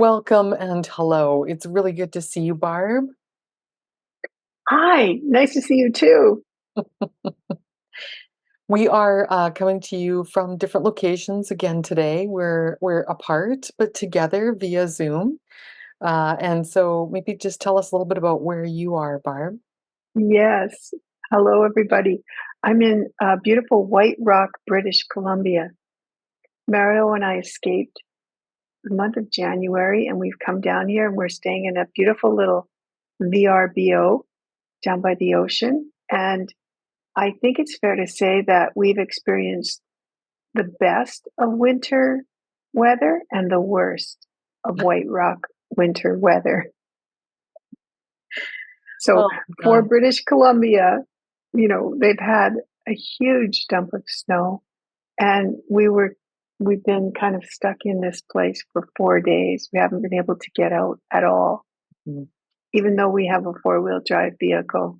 Welcome and hello. It's really good to see you, Barb. Hi, nice to see you too. We are coming to you from different locations again today. We're apart, but together via Zoom. And so maybe just tell us a little bit about where you are, Barb. Yes. Hello, everybody. I'm in beautiful White Rock, British Columbia. Mario and I escaped the month of January, and we've come down here and we're staying in a beautiful little VRBO down by the ocean. And I think it's fair to say that we've experienced the best of winter weather and the worst of White Rock winter weather. So Oh, for God. British Columbia, they've had a huge dump of snow, and we've been kind of stuck in this place for 4 days. We haven't been able to get out at all, Mm. even though we have a four-wheel drive vehicle.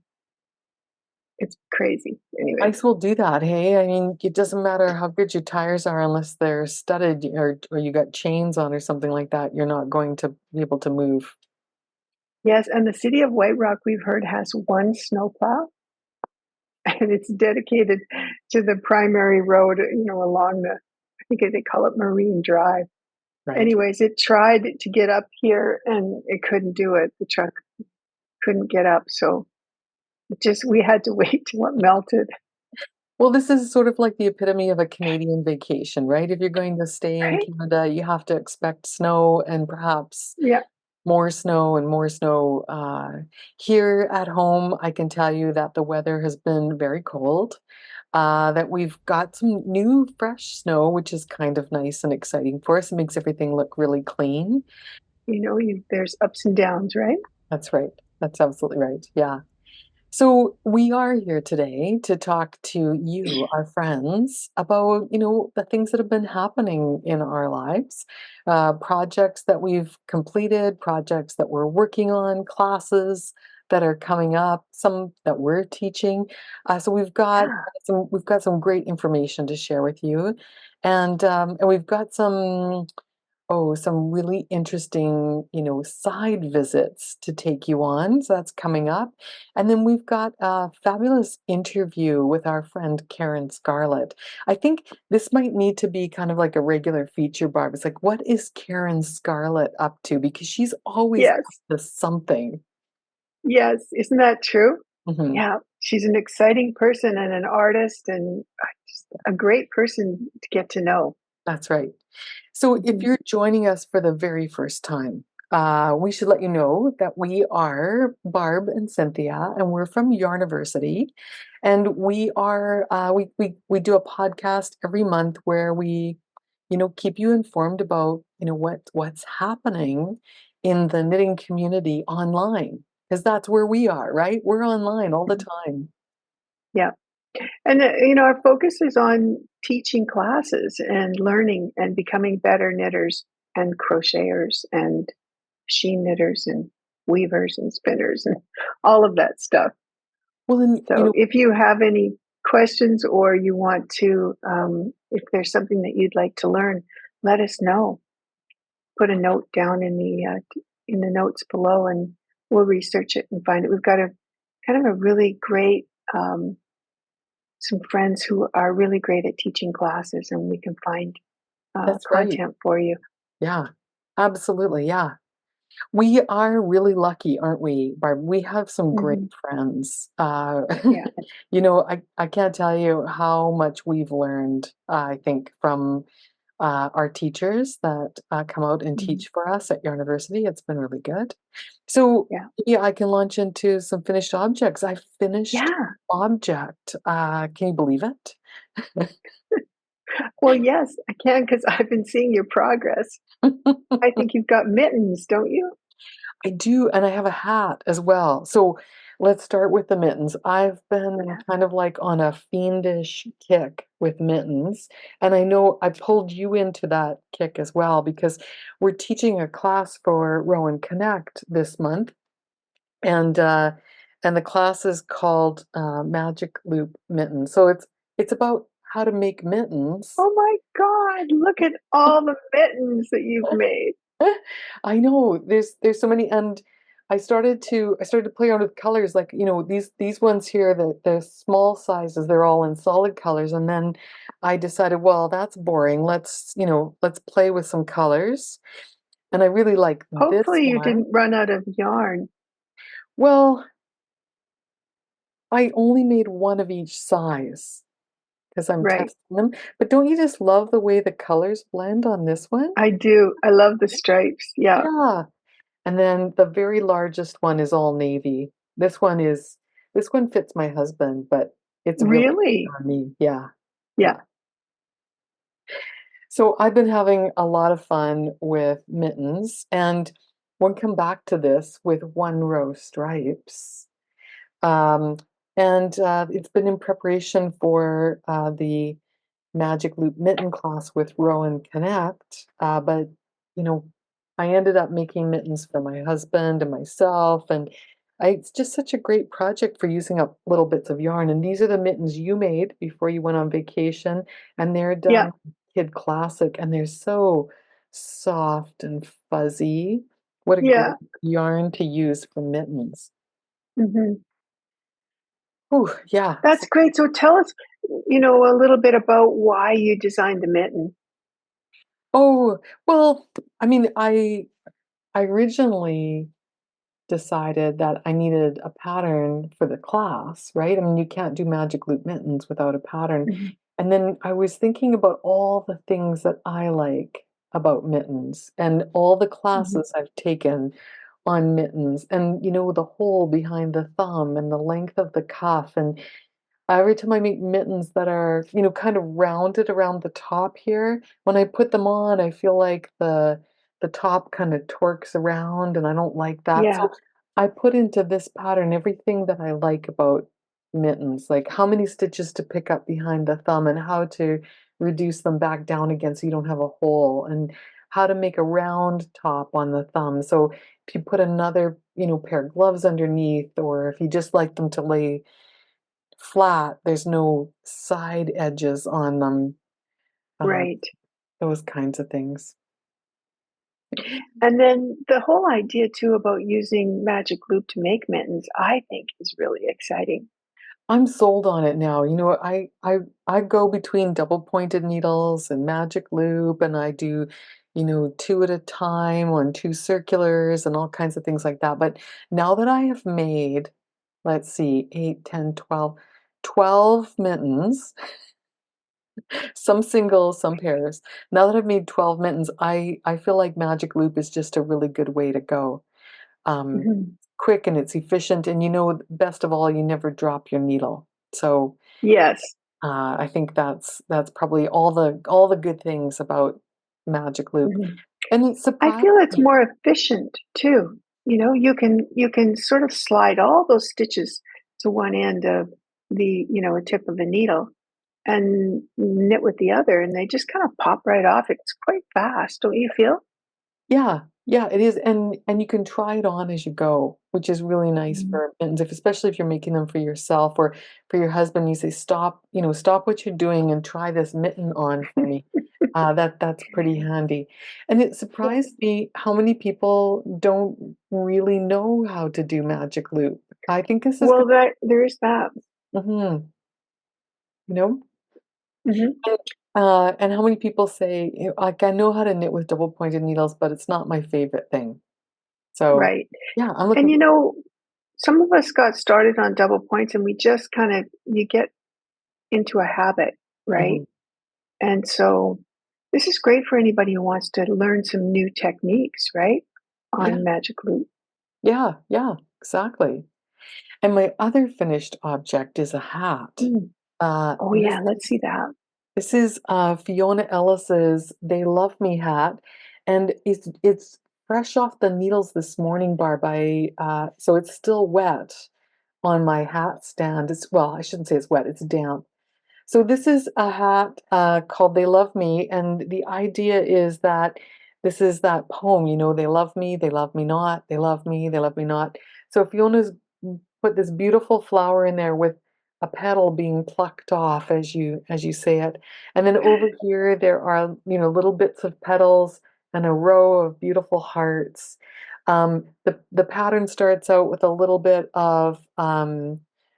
It's crazy. Anyways, Ice will do that, hey? I mean, it doesn't matter how good your tires are unless they're studded or you got chains on or something like that. You're not going to be able to move. yes, and the city of White Rock, we've heard, has one snowplow, and it's dedicated to the primary road, along I think they call it Marine Drive. Right. Anyways, it tried to get up here and it couldn't do it. The truck couldn't get up, so we had to wait till it melted. Well, this is sort of like the epitome of a Canadian vacation, right? If you're going to stay in Right? Canada, you have to expect snow and perhaps Yeah. more snow and more snow. Here at home, I can tell you that the weather has been very cold, that we've got some new fresh snow, which is kind of nice and exciting for us. It makes everything look really clean. There's ups and downs, right? That's right. That's absolutely right. Yeah. So we are here today to talk to you, our friends, about, the things that have been happening in our lives, projects that we've completed, projects that we're working on, classes that are coming up, some that we're teaching. So Yeah. we've got some great information to share with you, and we've got some really interesting, side visits to take you on. So that's coming up. And then we've got a fabulous interview with our friend Karen Scarlett. I think this might need to be kind of like a regular feature, Barb. It's like, what is Karen Scarlett up to? Because she's always up Yes. to something. Yes. Isn't that true? Mhm. Yeah. She's an exciting person and an artist and just a great person to get to know. That's right. So if Mhm. you're joining us for the very first time, we should let you know that we are Barb and Cynthia, and we're from Yarniversity, and we do a podcast every month where we, keep you informed about, what's happening in the knitting community online, because that's where we are, right? We're online all the Mhm. time. Yeah. And, our focus is on teaching classes and learning and becoming better knitters and crocheters and machine knitters and weavers and spinners and all of that stuff. Well, then, So if you have any questions or you want to, if there's something that you'd like to learn, let us know. Put a note down in the notes below, and we'll research it and find it. We've got a kind of a really great some friends who are really great at teaching classes, and we can find that's right. content for you. Yeah, absolutely. Yeah. We are really lucky, aren't we, Barb? We have some great Hmm. friends. Yeah, I can't tell you how much we've learned, I think, from our teachers that come out and hmm, teach for us at University. It's been really good. So, yeah, yeah, I can launch into some finished objects. I finished yeah. object. Can you believe it? Well, yes, I can because I've been seeing your progress. I think you've got mittens, don't you? I do, and I have a hat as well. So let's start with the mittens. I've been Yeah. kind of like on a fiendish kick with mittens, and I know I pulled you into that kick as well because we're teaching a class for Rowan Connect this month, and uh, and the class is called Magic Loop Mittens. So it's about how to make mittens. Oh my God, look at all the mittens that you've made. I know there's so many, and I started to play around with colors, like these ones here, the small sizes, they're all in solid colors, and then I decided, well, that's boring. Let's play with some colors, and I really like this Hopefully you one. didn't run out of yarn. Well, I only made one of each size because I'm Right. testing them. But don't you just love the way the colors blend on this one? I do. I love the stripes. Yeah. Yeah. And then the very largest one is all navy. This one fits my husband, but it's really Really? on me. Yeah. Yeah. Yeah. So I've been having a lot of fun with mittens, and we'll come back to this with one row stripes. Um, and it's been in preparation for the Magic Loop Mitten class with Rowan Connect. But, you know, I ended up making mittens for my husband and myself. And it's just such a great project for using up little bits of yarn. And these are the mittens you made before you went on vacation. And they're Yeah. done Kid Classic. And they're so soft and fuzzy. What a great Yeah. yarn to use for mittens. Hmm. Oh, yeah. That's great. So tell us, a little bit about why you designed the mitten. Oh, well, I mean, I originally decided that I needed a pattern for the class, right? I mean, you can't do magic loop mittens without a pattern. Hmm. And then I was thinking about all the things that I like about mittens and all the Hmm. classes I've taken on mittens and the hole behind the thumb and the length of the cuff and every time I make mittens that are, kind of rounded around the top here, when I put them on, I feel like the top kind of torques around and I don't like that. Yeah. So I put into this pattern everything that I like about mittens, like how many stitches to pick up behind the thumb and how to reduce them back down again so you don't have a hole and how to make a round top on the thumb. So if you put another, pair of gloves underneath, or if you just like them to lay flat, there's no side edges on them, uh, Right. those kinds of things. And then the whole idea too about using magic loop to make mittens, I think is really exciting. I'm sold on it now. I go between double pointed needles and magic loop, and I do, two at a time on two circulars and all kinds of things like that. But now that I have made, let's see, 8, 10, 12, 12 mittens, some singles, some pairs. Now that I've made 12 mittens, I feel like Magic Loop is just a really good way to go. Um, Hmm. quick and it's efficient, and best of all, you never drop your needle. So Yes. I think that's probably all the good things about Magic Loop. Hmm. And it's I surprising. feel it's more efficient too. You can sort of slide all those stitches to one end of a tip of a needle and knit with the other, and they just kind of pop right off. It's quite fast, don't you feel? Yeah, yeah, it is, and you can try it on as you go, which is really nice Mhm. for mittens, especially if you're making them for yourself or for your husband. You say, "Stop, stop what you're doing and try this mitten on for me." That's pretty handy, and it surprised me how many people don't really know how to do magic loop. I think this is good. Well, there is that. Hmm. You know. Hmm. And how many people say, like, I know how to knit with double pointed needles, but it's not my favorite thing. So, Right. yeah, I'm And looking. some of us got started on double points and we just kind of you get into a habit, right? Mhm. And so this is great for anybody who wants to learn some new techniques, right? Yeah, On Magic Loop. yeah, yeah, exactly. And my other finished object is a hat. Mm. Oh This yeah, let's see that. this is Fiona Ellis's "They Love Me" hat, and it's fresh off the needles this morning, Barb. So it's still wet on my hat stand. Well, I shouldn't say it's wet; it's damp. So this is a hat called "They Love Me," and the idea is that this is that poem, they love me not, they love me, they love me not. So Fiona's put this beautiful flower in there with a petal being plucked off as you say it. And then over here there are, little bits of petals and a row of beautiful hearts. The pattern starts out with a little bit of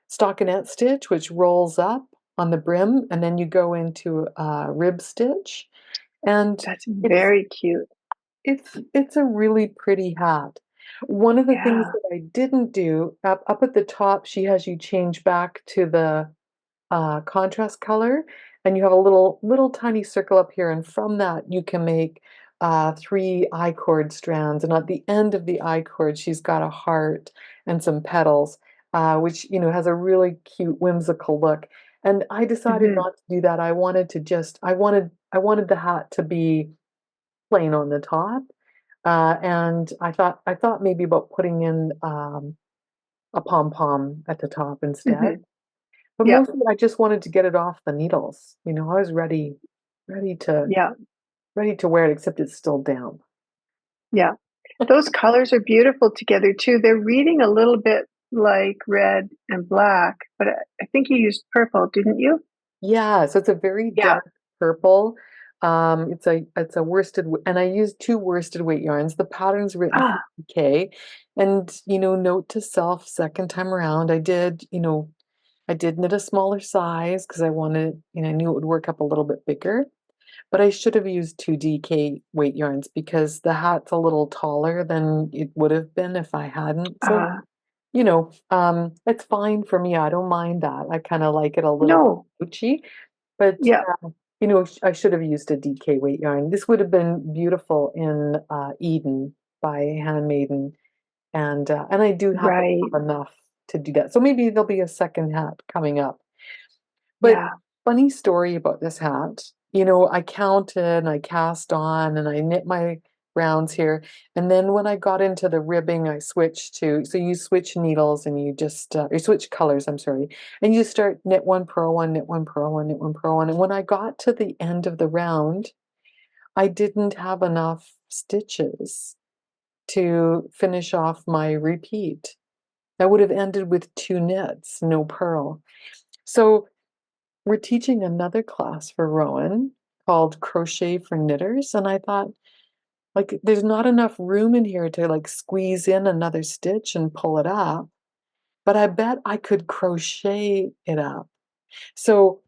stockinette stitch, which rolls up on the brim, and then you go into rib stitch, and That's it's very cute. it's a really pretty hat. One of the things Yeah. that I didn't do, up at the top, she has you change back to the contrast color, and you have a little tiny circle up here, and from that you can make three I-cord strands, and at the end of the I-cord she's got a heart and some petals, which has a really cute whimsical look. And I decided Hmm. not to do that. I wanted to just I wanted the hat to be plain on the top, and I thought maybe about putting in a pom-pom at the top instead. Hmm. But Yeah. mostly I just wanted to get it off the needles. I was ready to Yeah. ready to wear it, except it's still damp. Yeah. Those colors are beautiful together too. They're reading a little bit like red and black, but I think you used purple, didn't you? Yeah, so it's a very Yeah. dark purple. It's a worsted, and I used two worsted weight yarns. The pattern's written Ah, 50K, and note to self, second time around, I did knit a smaller size because I wanted, I knew it would work up a little bit bigger. But I should have used two DK weight yarns because the hat's a little taller than it would have been if I hadn't. So, uh, it's fine for me. I don't mind that. I kind of like it a little no. poochy, but Yeah. I should have used a DK weight yarn. This would have been beautiful in Eden by Handmaiden, and I do happen to Right. have enough to do that. So maybe there'll be a second hat coming up. But Yeah. funny story about this hat. I counted and I cast on and I knit my rounds here. And then when I got into the ribbing, I switched so you switch needles and you switch colors, I'm sorry. And you start knit one, purl one, knit one, purl one, knit one, purl one. And when I got to the end of the round, I didn't have enough stitches to finish off my repeat. I would have ended with two knits, no purl. So we're teaching another class for Rowan called Crochet for Knitters, and I thought, like, there's not enough room in here to like squeeze in another stitch and pull it up, but I bet I could crochet it up. So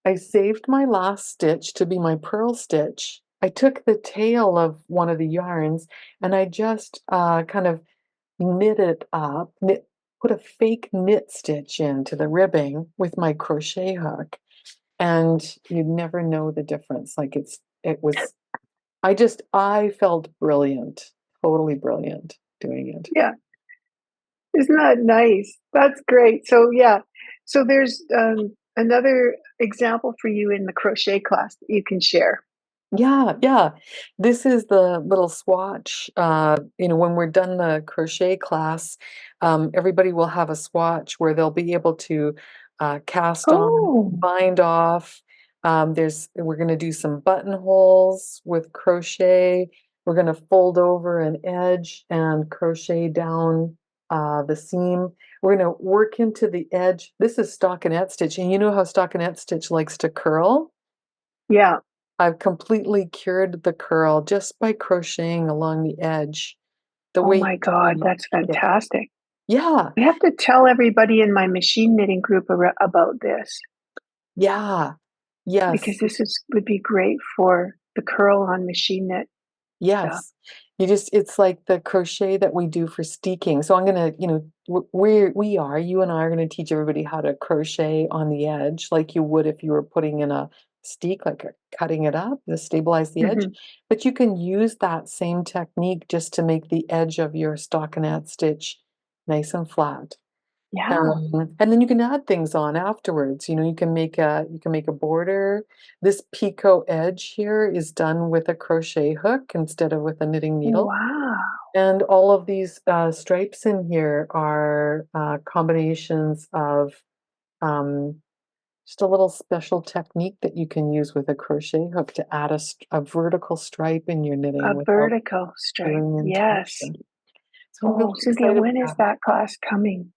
I saved my last stitch to be my purl stitch. I took the tail of one of the yarns and I just kind of knit it up, put a fake knit stitch into the ribbing with my crochet hook, and you'd never know the difference. Like it was I felt brilliant, totally brilliant doing it. Yeah. Isn't that nice? That's great. So yeah. So there's another example for you in the crochet class that you can share. Yeah, yeah. This is the little swatch. When we're done the crochet class, everybody will have a swatch where they'll be able to cast on, Oh, bind off. We're going to do some buttonholes with crochet. We're going to fold over an edge and crochet down the seam. We're going to work into the edge. This is stockinette stitch, and you know how stockinette stitch likes to curl? yeah. I've completely cured the curl just by crocheting along the edge, the Oh way my you do God, in that's kit. fantastic. Yeah, I have to tell everybody in my machine knitting group about this yeah, because yes, would be great for the curl on machine knit stuff. yes. It's like the crochet that we do for steeking. So I'm gonna, you and I are gonna teach everybody how to crochet on the edge like you would if you were putting in a steek, like cutting it up to stabilize the edge. Hmm. But you can use that same technique just to make the edge of your stockinette stitch nice and flat. Yeah. And then you can add things on afterwards. You can make a border. This picot edge here is done with a crochet hook instead of with a knitting needle. Wow. And all of these stripes in here are combinations of um, just a little special technique that you can use with a crochet hook to add a vertical stripe in your knitting A without vertical stripe. doing Yes. intention. So I'm really Oh, Cynthia, excited when is about that. that class coming?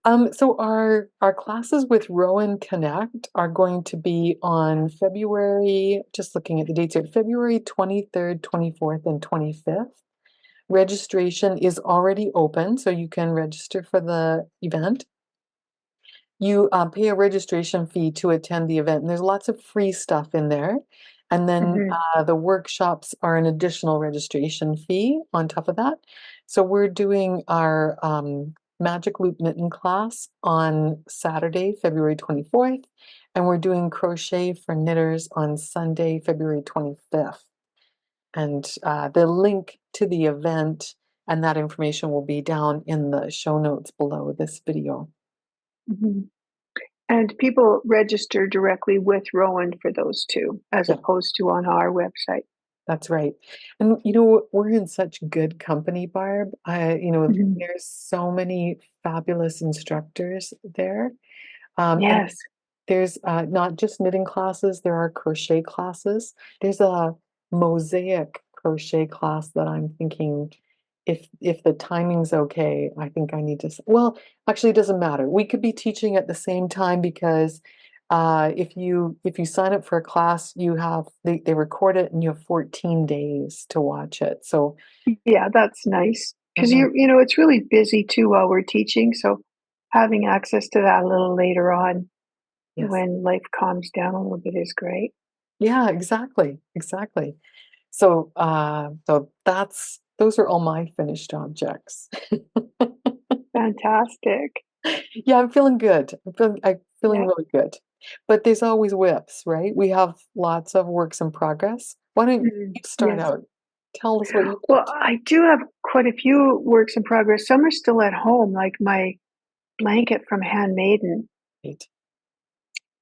So our classes with Rowan Connect are going to be on February, just looking at the dates here, February 23rd, 24th, and 25th. Registration is already open, so you can register for the event. You pay a registration fee to attend the event, and there's lots of free stuff in there. And then Hmm. the workshops are an additional registration fee on top of that. So we're doing our Magic Loop Mitten class on Saturday, February 24th, and we're doing Crochet for Knitters on Sunday, February 25th. And the link to the event and that information will be down in the show notes below this video. Hmm. And people register directly with Rowan for those two, as Yeah. opposed to on our website. That's right. And you know, we're in such good company, Barb. Hmm. There's so many fabulous instructors there. And Yes. there's not just knitting classes, there are crochet classes. There's a mosaic crochet class that I'm thinking if the timing's okay, I think I need to, well, actually it doesn't matter. We could be teaching at the same time because if you sign up for a class, they record it and you have 14 days to watch it. So Yeah, that's nice. Because mhm, it's really busy too while we're teaching. So having access to that a little later on yes. when life calms down a little bit is great. Yeah, exactly. Exactly. So those are all my finished objects. Fantastic. Yeah, I'm feeling good. I'm feeling Yeah. really good. But there's always whips, right? We have lots of works in progress. Why don't Mm, you start yes. out? Tell us what you Well, did. I do have quite a few works in progress. Some are still at home, like my blanket from Handmaiden. Right.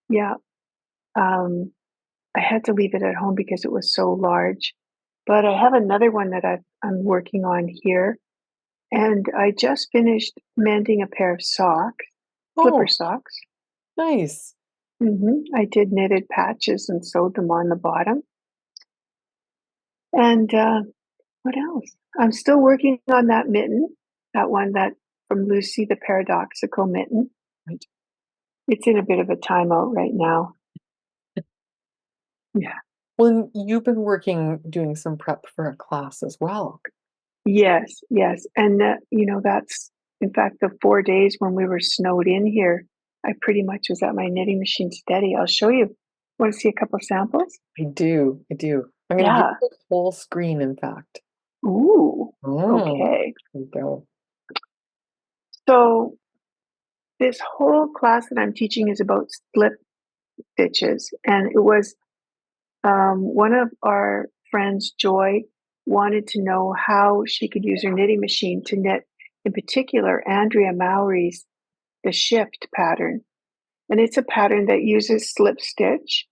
Yeah. Um, I had to leave it at home because it was so large. But I have another one that I'm working on here. And I just finished mending a pair of socks, slipper Oh, socks. nice. I did knitted patches and sewed them on the bottom. And what else? I'm still working on that mitten, that one that from Lucy, the paradoxical mitten. Right. It's in a bit of a timeout right now. Yeah. Well, you've been doing some prep for a class as well. Yes, yes. And that's in fact the 4 days when we were snowed in here. I pretty much was at my knitting machine steady. I'll show you. Want to see a couple samples? I do. I do. I'm going to give Yeah. you the whole screen, in fact. Ooh. Mm, Okay. there you go. So this whole class that I'm teaching is about slip stitches, and it was one of our friends, Joy, wanted to know how she could use her knitting machine to knit, in particular, Andrea Mowry's the shift pattern. And it's a pattern that uses slip stitch,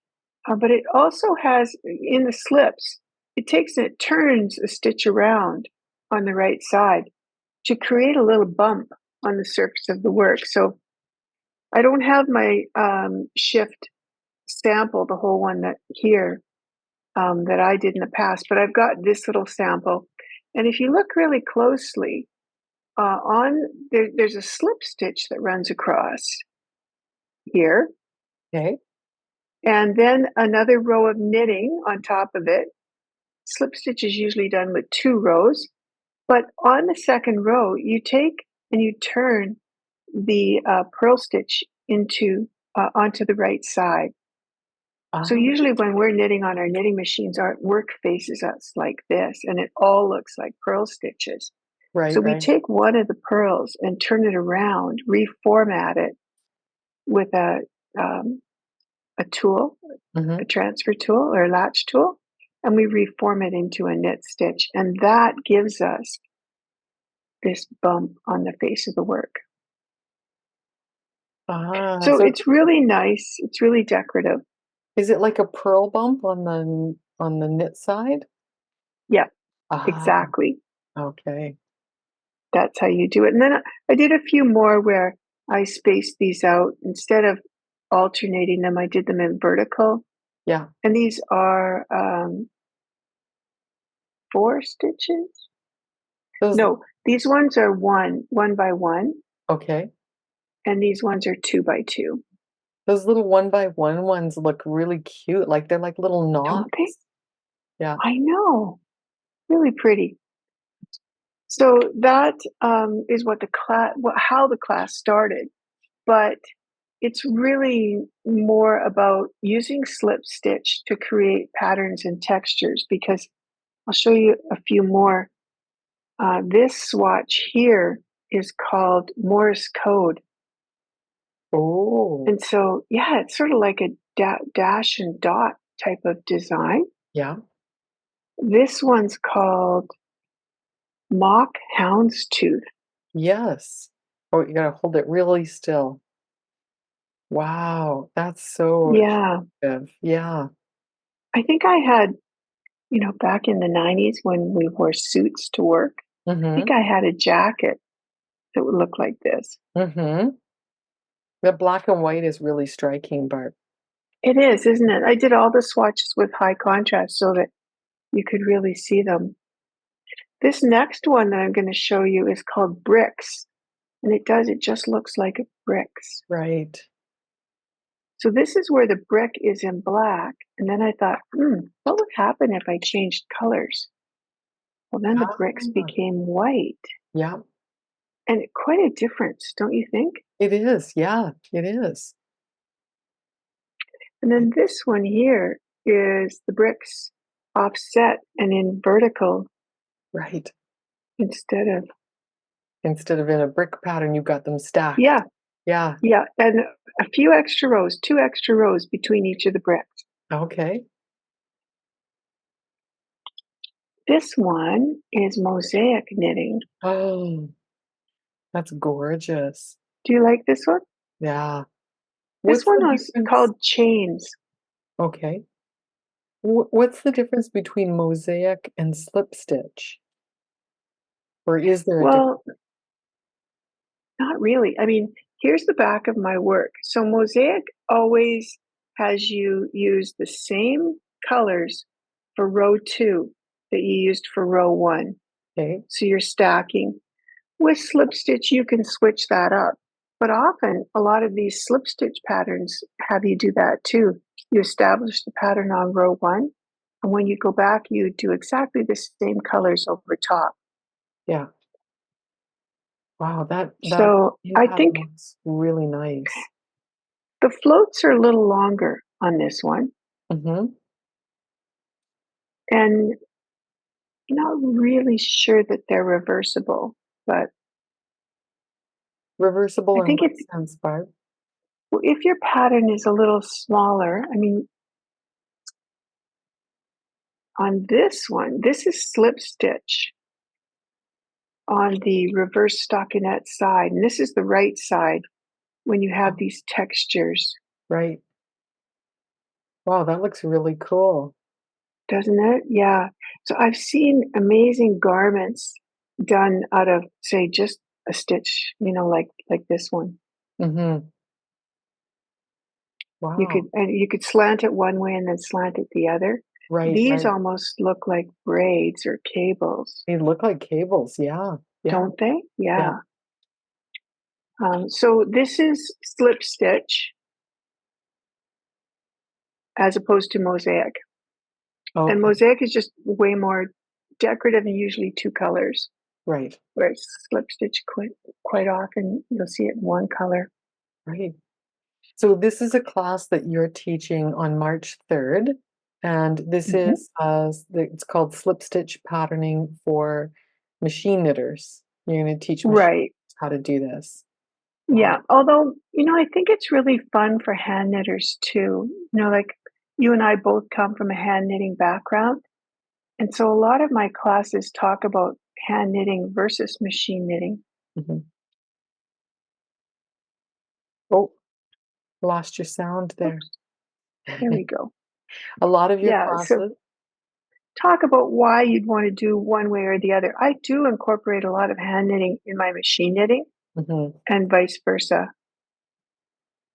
but it also has in the slips, it takes and it turns a stitch around on the right side to create a little bump on the surface of the work. So I don't have my shift sample, the whole one that here that I did in the past, but I've got this little sample. And if you look really closely, there's a slip stitch that runs across here, Okay. and then another row of knitting on top of it. Slip stitch is usually done with 2 rows, but on the second row, you take and you turn the purl stitch into onto the right side. So Ah, usually when we're knitting on our knitting machines, our work faces us like this, and it all looks like purl stitches. right, So we right. take one of the purls and turn it around, reformat it with a tool, a Hmm. transfer tool or a latch tool, and we reform it into a knit stitch. And that gives us this bump on the face of the work. Ah, So so it's really nice. It's really decorative. is it like a pearl bump on the knit side? Yeah, Ah, exactly. okay. That's how you do it. And then I did a few more where I spaced these out. Instead of alternating them, I did them in vertical. Yeah. And these are 4 stitches. Those No, these ones are one by one. okay. and these ones are 2 by 2. Those little 1 by 1 ones look really cute, like, they're like little Don't they? knots. Yeah. I know. Really pretty. So that is what how the class started. But it's really more about using slip stitch to create patterns and textures, because I'll show you a few more. This swatch here is called Morse code. Oh, And so, yeah, it's sort of like a dash and dot type of design. yeah. This one's called mock houndstooth. Yes. Oh, you gotta hold it really still. Wow, that's so Yeah, attractive. Yeah. I think I had, back in the 90s when we wore suits to work, I think Mhm. I had a jacket that would look like this. Mhm. The black and white is really striking, Barb. It is, isn't it? I did all the swatches with high contrast so that you could really see them. This next one that I'm going to show you is called bricks, and it just looks like bricks. Right. So this is where the brick is in black, and then I thought, what would happen if I changed colors? Well, then the bricks Ah, became white, yeah, and quite a difference, don't you think? it is. Yeah, it is. And then this one here is the bricks offset and in vertical Right. instead of, Instead of in a brick pattern, you've got them stacked. yeah, Yeah. yeah, and a few extra rows, 2 extra rows between each of the bricks. Okay. This one is mosaic knitting. Oh, that's gorgeous. Do you like this one? Yeah. This What's one the was difference? called chains. Okay. What's the difference between mosaic and slip stitch? Or is there a difference? Well, not really. I mean, here's the back of my work. So mosaic always has you use the same colors for row 2 that you used for row 1. Okay. So you're stacking. With slip stitch, you can switch that up. But often, a lot of these slip stitch patterns have you do that too. You establish the pattern on row 1, and when you go back, you do exactly the same colors over top. Yeah. Wow, that So in I pattern think looks really nice. the floats are a little longer on this one, Mhm. and I'm not really sure that they're reversible, but Reversible I in think what it's sense, Barb? if your pattern is a little smaller. I mean, on this one, this is slip stitch on the reverse stockinette side, and this is the right side when you have Oh, these textures, right. Wow, that looks really cool. doesn't it? Yeah. So I've seen amazing garments done out of, say, just a stitch, like this one. Mhm. Wow. You could slant it one way and then slant it the other. Right, These right. almost look like braids or cables, They look like cables. Yeah. Yeah. don't they? Yeah. Yeah. So this is slip stitch as opposed to mosaic. And Okay. mosaic is just way more decorative and usually 2 colors, Right. whereas slip stitch quite often you'll see it in one color. Right. So this is a class that you're teaching on March 3rd, and this Hmm. is it's called Slip Stitch Patterning for Machine Knitters. You're going to teach machine Right. how to do this. Wow. Yeah. Although, I think it's really fun for hand knitters too. Like you and I both come from a hand knitting background. And so a lot of my classes talk about hand knitting versus machine knitting. Mhm. Oh, lost your sound there. Oops, there we go. A lot of your Yeah. So classes. talk about why you'd want to do one way or the other. I do incorporate a lot of hand knitting in my machine knitting Mhm. and vice versa.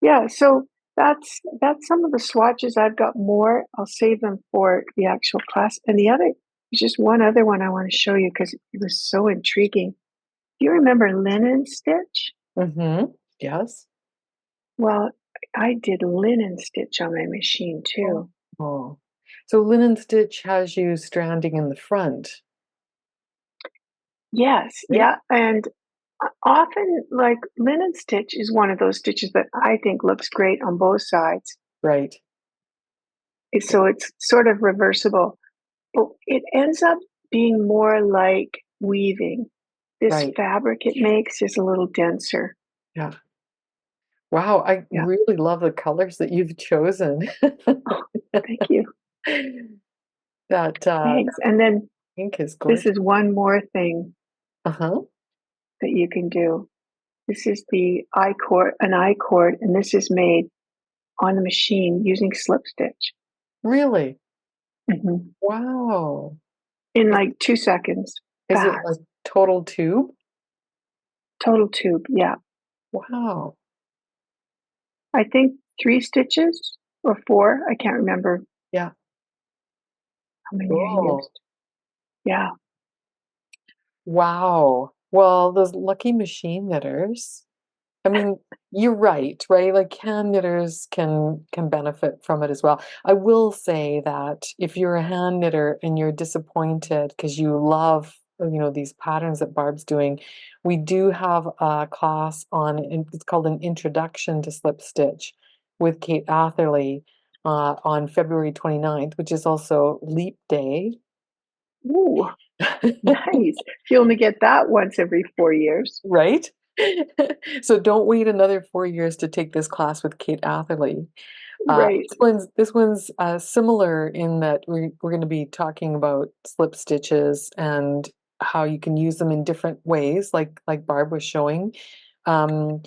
Yeah, so that's some of the swatches. I've got more. I'll save them for the actual class. And there's just one other one I want to show you because it was so intriguing. Do you remember linen stitch? Mhm. Yes? Well, I did linen stitch on my machine Oh. too. Oh. So linen stitch has you stranding in the front, Yes, right? yeah, and often, like, linen stitch is one of those stitches that I think looks great on both sides. Right. Yeah. So it's sort of reversible, but it ends up being more like weaving. This Right. fabric it makes is a little denser. Yeah. Wow, I Yeah. really love the colors that you've chosen. Oh, thank you. Thanks. That And then pink is this gorgeous. is one more thing Uh-huh. that you can do. This is the I cord, an I cord, and this is made on the machine using slip stitch. Really? Mhm. Wow. In Is like 2 seconds. is it a Fast. total tube? Total tube. Yeah. Wow. I think 3 stitches or four. I can't remember Yeah. how many I Cool. used. Yeah. Wow. Well, those lucky machine knitters. I mean, you're right, right? Like hand knitters can benefit from it as well. I will say that if you're a hand knitter and you're disappointed because you love, these patterns that Barb's doing, we do have a class it's called an Introduction to Slip Stitch with Kate Atherley on February 29th, which is also Leap Day. Ooh, nice. You only get that once every 4 years. Right? So don't wait another 4 years to take this class with Kate Atherley. Right. This one's similar in that we're gonna be talking about slip stitches and how you can use them in different ways, like Barb was showing. Um,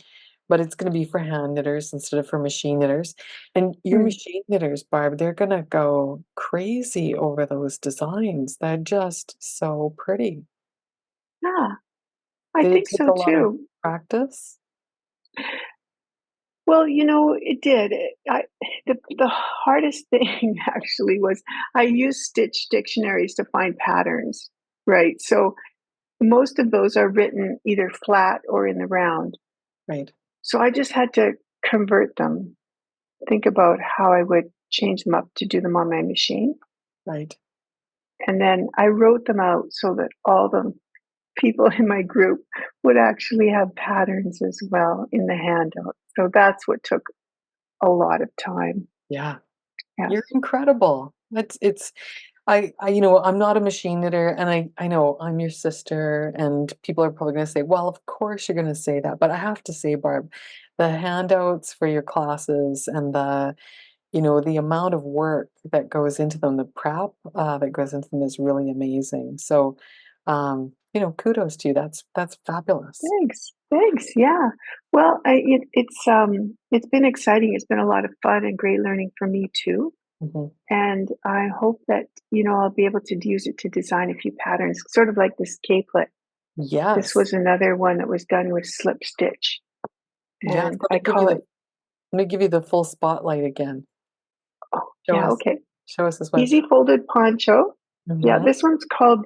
but it's gonna be for hand knitters instead of for machine knitters. And your Mm. machine knitters, Barb, they're gonna go crazy over those designs. They're just so pretty. Yeah, I Did it think take so a lot of too. practice? Well, it did. The hardest thing actually was I used stitch dictionaries to find patterns, right? So most of those are written either flat or in the round. Right, So I just had to convert them, think about how I would change them up to do them on my machine. right. And then I wrote them out so that all the people in my group would actually have patterns as well in the handout. So that's what took a lot of time. Yeah. You're Yes. incredible. It's I'm not a machine knitter and I know I'm your sister and people are probably gonna say, well, of course you're gonna say that. But I have to say, Barb, the handouts for your classes and the amount of work that goes into them, the prep that goes into them is really amazing. So kudos to you. That's fabulous. Thanks. Thanks. Yeah. Well, it's been exciting. It's been a lot of fun and great learning for me too. Mhm. And I hope that, I'll be able to use it to design a few patterns, sort of like this capelet. This Yes. was another one that was done with slip stitch, Yes. and I call it, Let me give you the full spotlight again. oh, Show yeah, us. okay. Show us this one. Easy folded poncho. Yeah, Mhm. this one's called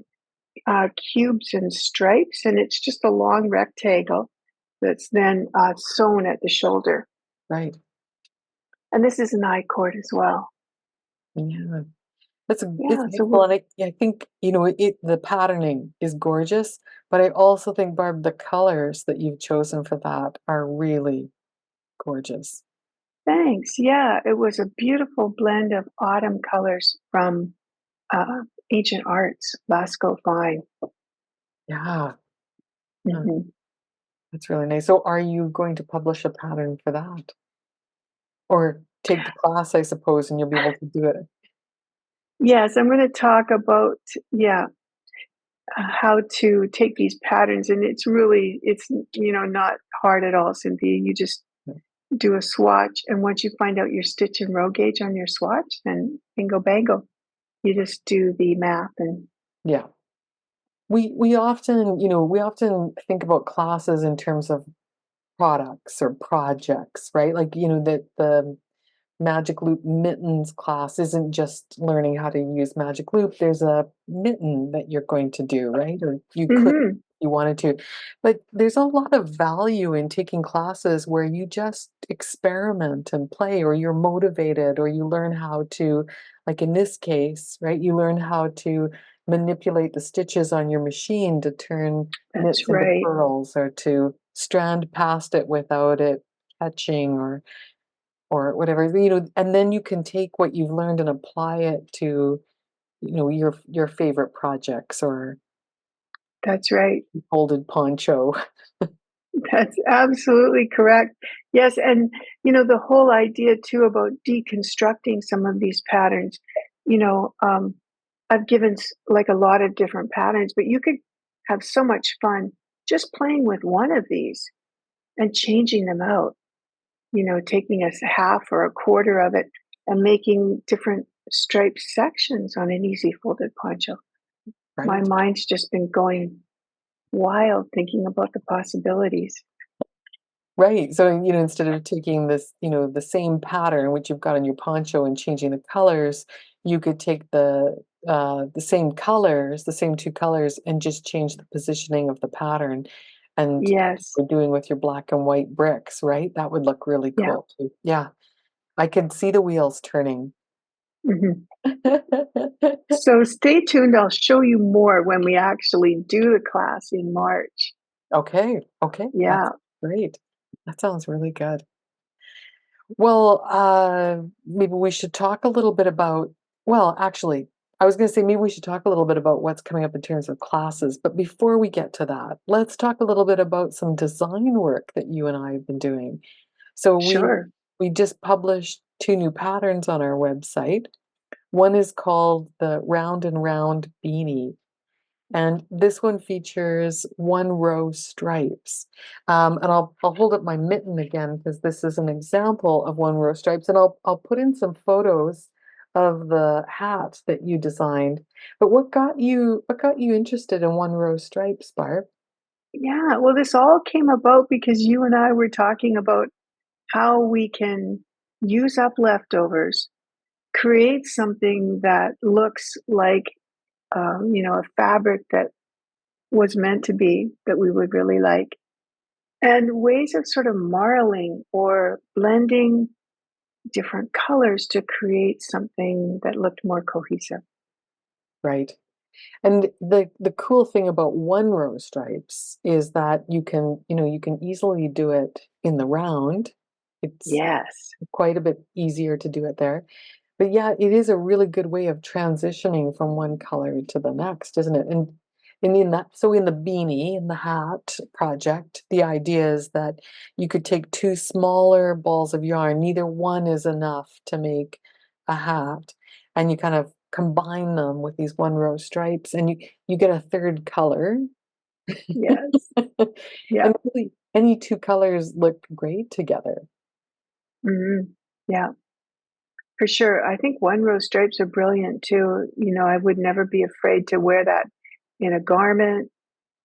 cubes and stripes, and it's just a long rectangle that's then sewn at the shoulder. Right. And this is an I cord as well. Yeah. It's Yeah, so beautiful, and I think, the patterning is gorgeous, but I also think, Barb, the colors that you've chosen for that are really gorgeous. thanks. Yeah, it was a beautiful blend of autumn colors from uh, Ancient Arts, Lascaux Fine. Yeah. Huh, Hmm. that's really nice. So are you going to publish a pattern for that? Or take the class, I suppose, and you'll be able to do it? Yes, I'm going to talk about, yeah, how to take these patterns. And it's not hard at all, Cynthia. You just do a swatch. And once you find out your stitch and row gauge on your swatch, then bingo bango. You just do the math and Yeah. We often think about classes in terms of products or projects, right? Like, that the Magic Loop Mittens class isn't just learning how to use Magic Loop. There's a mitten that you're going to do, right? Or you could. Mhm. you wanted to. But there's a lot of value in taking classes where you just experiment and play, or you're motivated, or you learn how to, like in this case, right? You learn how to manipulate the stitches on your machine to turn That's knits into right. purls, or to strand past it without it catching, or whatever, and then you can take what you've learned and apply it to, your favorite projects or That's right. folded poncho. That's absolutely correct. Yes, and the whole idea too about deconstructing some of these patterns. You know, um, I've given like a lot of different patterns, but you could have so much fun just playing with one of these and changing them out. Taking a half or a quarter of it and making different striped sections on an easy folded poncho. My Right. mind's just been going wild thinking about the possibilities. Right. So, instead of taking this, the same pattern which you've got on your poncho and changing the colors, you could take the same colors, the same two colors, and just change the positioning of the pattern. And Yes. we're doing with your black and white bricks, right? That would look really Yeah. cool too. Yeah. I could see the wheels turning. Mhm. So stay tuned. I'll show you more when we actually do the class in March. Okay, okay, that's Yeah, great. That sounds really good. Well, maybe we should talk a little bit about, well, actually, I was going to say maybe we should talk a little bit about what's coming up in terms of classes. But before we get to that, let's talk a little bit about some design work that you and I have been doing. So sure. we just published two new patterns on our website. One is called the Round and Round Beanie, and this one features one row stripes. And I'll hold up my mitten again because this is an example of one row stripes, and I'll put in some photos of the hat that you designed. But what got you interested in one row stripes, Barb? Yeah, well, this all came about because you and I were talking about how we can use up leftovers, create something that looks like, a fabric that was meant to be, that we would really like, and ways of sort of marling or blending different colors to create something that looked more cohesive. Right. And the cool thing about one row stripes is that you can easily do it in the round. It's Yes. quite a bit easier to do it there. But yeah, it is a really good way of transitioning from one color to the next, isn't it? And in the beanie, in the hat project, the idea is that you could take two smaller balls of yarn, neither one is enough to make a hat, and you kind of combine them with these one row stripes, and you get a third color. Yes. Yeah. And really, any two colors look great together. Mhm. Yeah, for sure. I think one row stripes are brilliant too. I would never be afraid to wear that in a garment.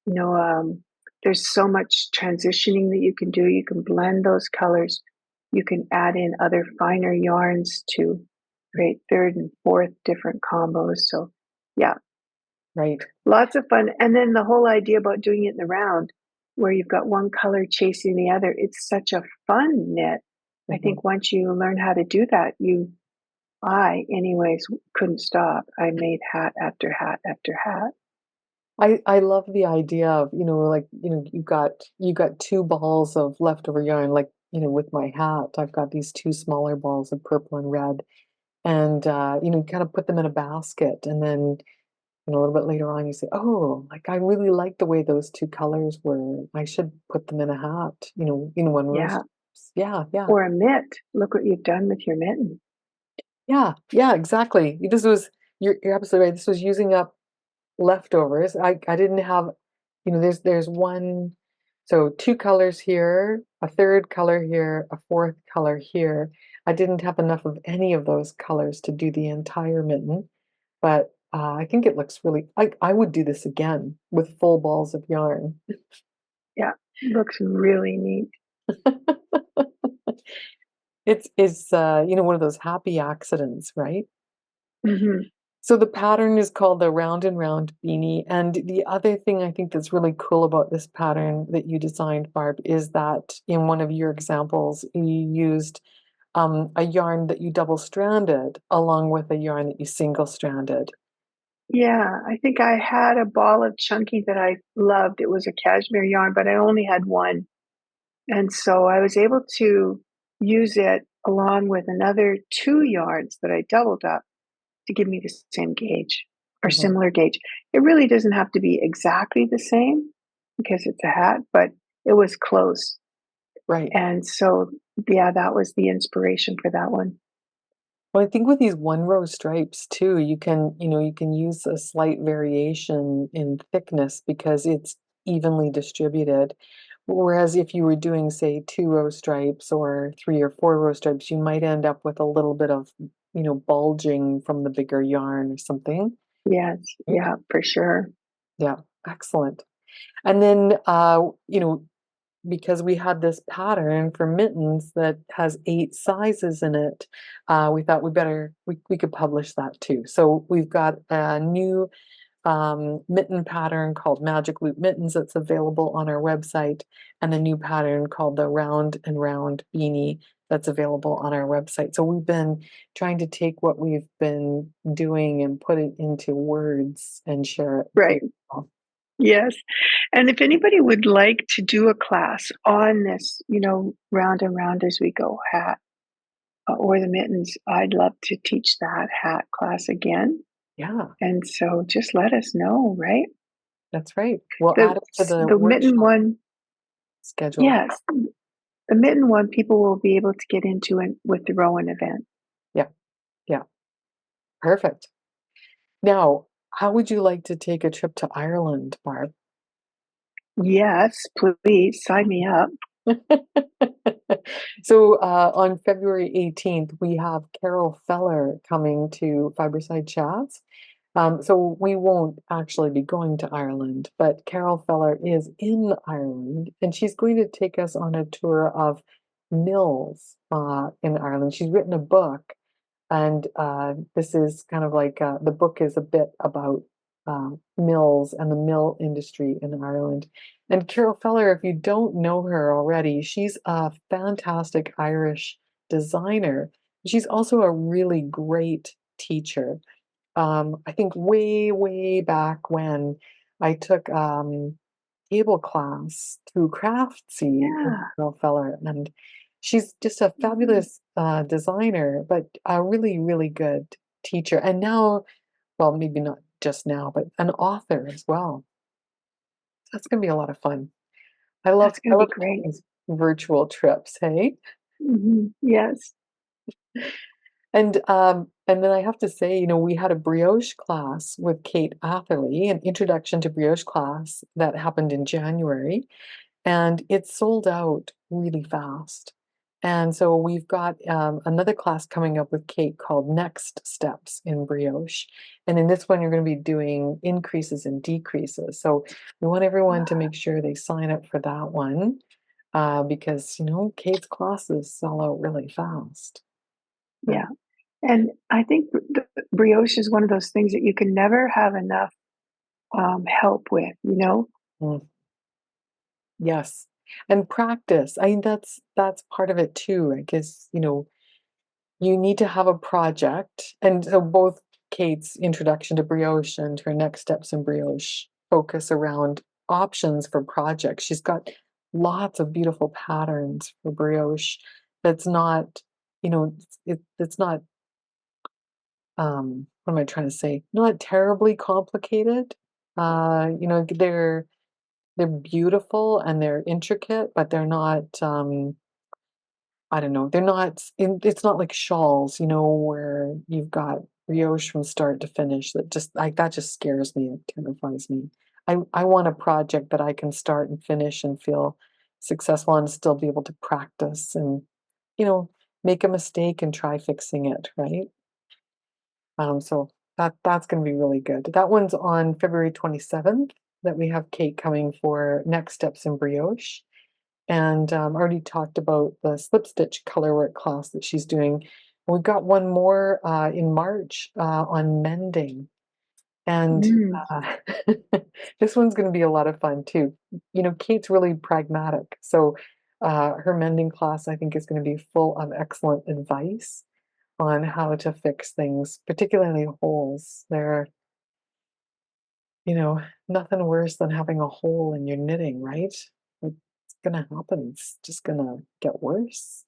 You know, um, there's so much transitioning that you can do. You can blend those colors. You can add in other finer yarns to create third and fourth different combos. So, yeah, Right. lots of fun. And then the whole idea about doing it in the round, where you've got one color chasing the other, it's such a fun knit. I Mhm. think once you learn how to do that, anyways, couldn't stop. I made hat after hat after hat. I love the idea of, like, you got two balls of leftover yarn, like, with my hat, I've got these two smaller balls of purple and red, and kind of put them in a basket, and then, a little bit later on, you say, oh, like, I really like the way those two colors were. I should put them in a hat, in one row. Yeah. Yeah, yeah. Or a mitt. Look what you've done with your mitten. Yeah, yeah, exactly. You're absolutely right. This was using up leftovers. I didn't have, there's one, so two colors here, a third color here, a fourth color here. I didn't have enough of any of those colors to do the entire mitten, but I think it looks really, I would do this again with full balls of yarn. Yeah. Looks really neat. It's one of those happy accidents, right? Mhm. So the pattern is called the Round and Round Beanie. And the other thing I think that's really cool about this pattern that you designed, Barb, is that in one of your examples, you used a yarn that you double-stranded along with a yarn that you single-stranded. Yeah, I think I had a ball of chunky that I loved. It was a cashmere yarn, but I only had one. And so I was able to use it along with another two yarns that I doubled up to give me the same gauge or Mhm. similar gauge. It really doesn't have to be exactly the same because it's a hat, but it was close. Right. And so, yeah, that was the inspiration for that one. Well, I think with these one row stripes too, you can use a slight variation in thickness because it's evenly distributed. Whereas if you were doing, say, two row stripes or three or four row stripes, you might end up with a little bit of, bulging from the bigger yarn or something. Yes, Right? yeah, for sure. Yeah, excellent. And then, because we had this pattern for mittens that has 8 sizes in it, we thought we could publish that too. So we've got a new mitten pattern called Magic Loop Mittens that's available on our website, and a new pattern called the Round and Round Beanie that's available on our website. So we've been trying to take what we've been doing and put it into words and share it with Right. people. Yes. And if anybody would like to do a class on this, round and round as we go hat or the mittens, I'd love to teach that hat class again. Yeah, And so just let us know, right? that's right. We'll The add it to the the mitten workshop one, schedule. yes, the mitten one people will be able to get into it with the Rowan event. Yeah, yeah, perfect. Now, how would you like to take a trip to Ireland, Barb? Yes, please sign me up. So on February 18th, we have Carol Feller coming to Fiberside Chats. So we won't actually be going to Ireland, but Carol Feller is in Ireland, and she's going to take us on a tour of mills in Ireland. She's written a book, and this is kind of like the book is a bit about mills and the mill industry in Ireland. And Carol Feller, if you don't know her already, she's a fantastic Irish designer. She's also a really great teacher. I think way, way back when I took table class through Craftsy with Yeah. Carol Feller, and she's just a Mhm. fabulous designer, but a really, really good teacher. And now, well, maybe not just now, but an author as well. That's going to be a lot of fun. I love That's going I to be love great. these virtual trips, hey? Yes. And then I have to say, we had a brioche class with Kate Atherley, an introduction to brioche class that happened in January, and it sold out really fast. And so we've got another class coming up with Kate called Next Steps in Brioche. And in this one, you're going to be doing increases and decreases. So we want everyone to make sure they sign up for that one because, Kate's classes sell out really fast. Yeah. Yeah. And I think the brioche is one of those things that you can never have enough help with. Mm. Yes. And practice. I mean, that's part of it too. I guess, you need to have a project. And so both Kate's introduction to brioche and her next steps in brioche focus around options for projects. She's got lots of beautiful patterns for brioche that's not, it's not what am I trying to say? Not terribly complicated. They're beautiful and they're intricate, but they're not, I don't know, it's not like shawls, where you've got brioche from start to finish that just scares me. It terrifies me. I want a project that I can start and finish and feel successful and still be able to practice and, you know, make a mistake and try fixing it, right? So that's going to be really good. That one's on February 27th that we have Kate coming for Next Steps in Brioche. And already talked about the slip stitch colorwork class that she's doing We've got one more in March on mending. And Mm. uh, this one's going to be a lot of fun too. You know, Kate's really pragmatic. So her mending class, I think, is going to be full of excellent advice on how to fix things, particularly holes. They're, you know, nothing worse than having a hole in your knitting, right? It's going to happen. It's just going to get worse.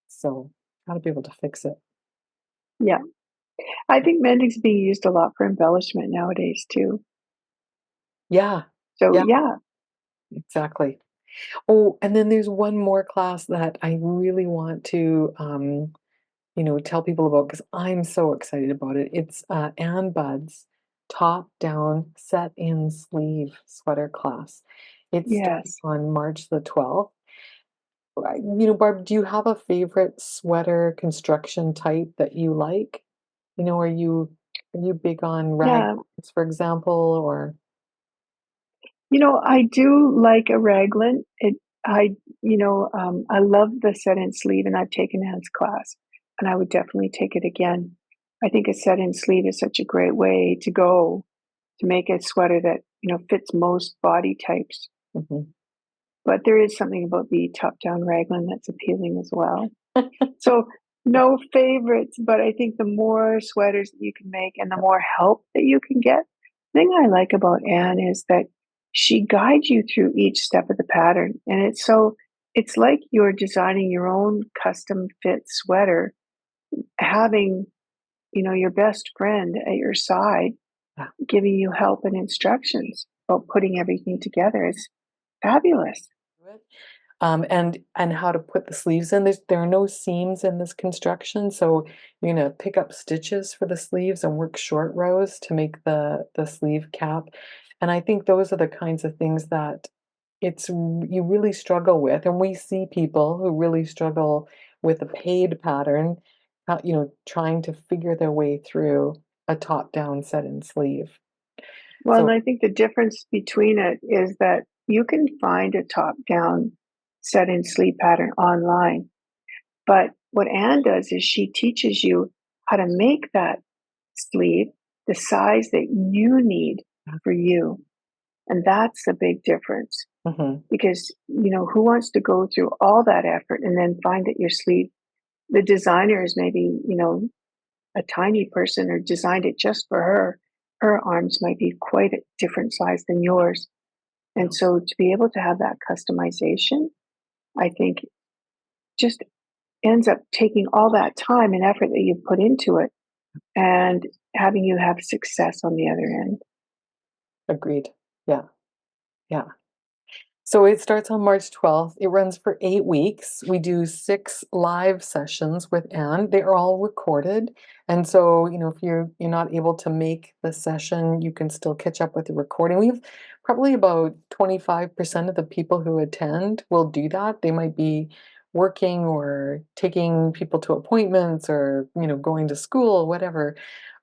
So, got to be able to fix it. Yeah. I think mending's being used a lot for embellishment nowadays too. Yeah, So yeah, yeah, exactly. Oh, and then there's one more class that I really want to, you know, tell people about because I'm so excited about it. It's Ann Budd's top down set in sleeve sweater class. It starts yes. on March the 12th. You know, Barb, do you have a favorite sweater construction type that you like? You know, are you big on Yeah. raglans, for example, or I do like a raglan. I love the set-in sleeve, and I've taken Anne's class, and I would definitely take it again. I think a set-in sleeve is such a great way to go to make a sweater that, fits most body types. Mhm. But there is something about the top-down raglan that's appealing as well. So, no favorites, but I think the more sweaters that you can make and the more help that you can get. The thing I like about Anne is that she guides you through each step of the pattern. And it's like you're designing your own custom fit sweater, having, your best friend at your side, Yeah. giving you help and instructions about putting everything together. It's fabulous. And how to put the sleeves in. There are no seams in this construction, so you're gonna pick up stitches for the sleeves and work short rows to make the sleeve cap. And I think those are the kinds of things that you really struggle with, and we see people who really struggle with a paid pattern, you know, trying to figure their way through a top-down set-in sleeve. Well, and So, I think the difference between it is that you can find a top-down set-in sleeve pattern online, but what Anne does is she teaches you how to make that sleeve the size that you need for you, and that's a big difference mhm, because, who wants to go through all that effort and then find that your sleeve the designer is maybe, a tiny person or designed it just for her. Her arms might be quite a different size than yours. yeah. And so to be able to have that customization, I think just ends up taking all that time and effort that you put into it and having you have success on the other end. Agreed. Yeah, yeah. So it starts on March 12th. It runs for 8 weeks. We do 6 live sessions with Anne. They are all recorded. And so, you know, if you're not able to make the session, you can still catch up with the recording. We have probably about 25% of the people who attend will do that. They might be working or taking people to appointments or, you know, going to school, whatever.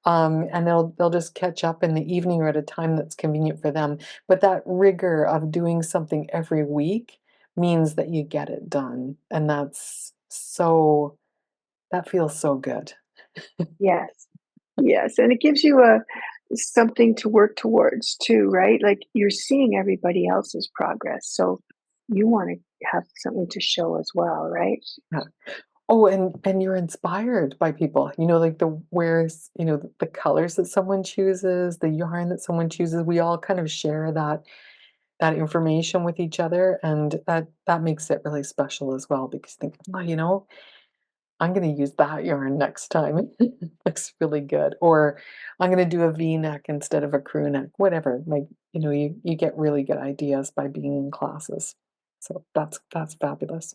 And they'll just catch up in the evening or at a time that's convenient for them. But that rigor of doing something every week means that you get it done. And that feels so good. Yes. Yes. And it gives you a something to work towards too, right? Like you're seeing everybody else's progress. So you want to have something to show as well, right? Yeah. Oh, and you're inspired by people, you know, like the wears, you know, the colors that someone chooses, the yarn that someone chooses. We all kind of share that information with each other, and that makes it really special as well because you think, oh, you know, I'm gonna use that yarn next time. Looks really good. Or I'm gonna do a V-neck instead of a crew neck, whatever. Like, you know, you get really good ideas by being in classes. So that's fabulous.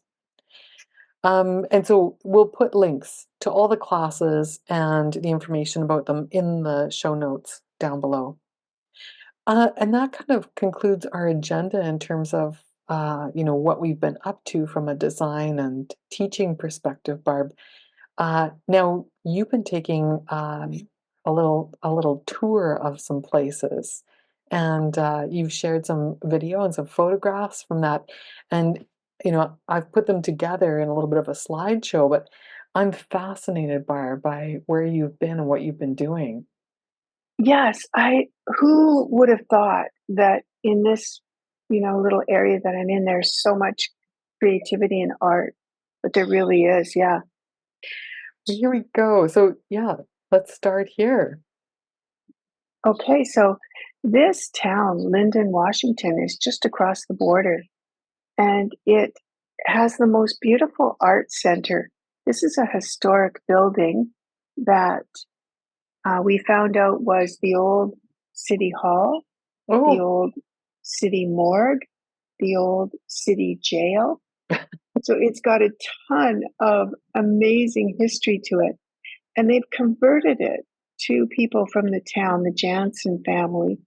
And so we'll put links to all the classes and the information about them in the show notes down below. And that kind of concludes our agenda in terms of you know, what we've been up to from a design and teaching perspective, Barb. Now you've been taking a little tour of some places, and you've shared some video and some photographs from that. And you know, I've put them together in a little bit of a slideshow, but I'm fascinated by where you've been and what you've been doing. Yes, who would have thought that in this, little area that I'm in, there's so much creativity and art, but there really is, yeah. Well, here we go. So, yeah, let's start here. Okay, so this town, Lyndon, Washington, is just across the border, and it has the most beautiful art center. This is a historic building that we found out was the old city hall, the Oh, old city morgue, the old city jail. So it's got a ton of amazing history to it. And they've converted it to people from the town, the Jansen family,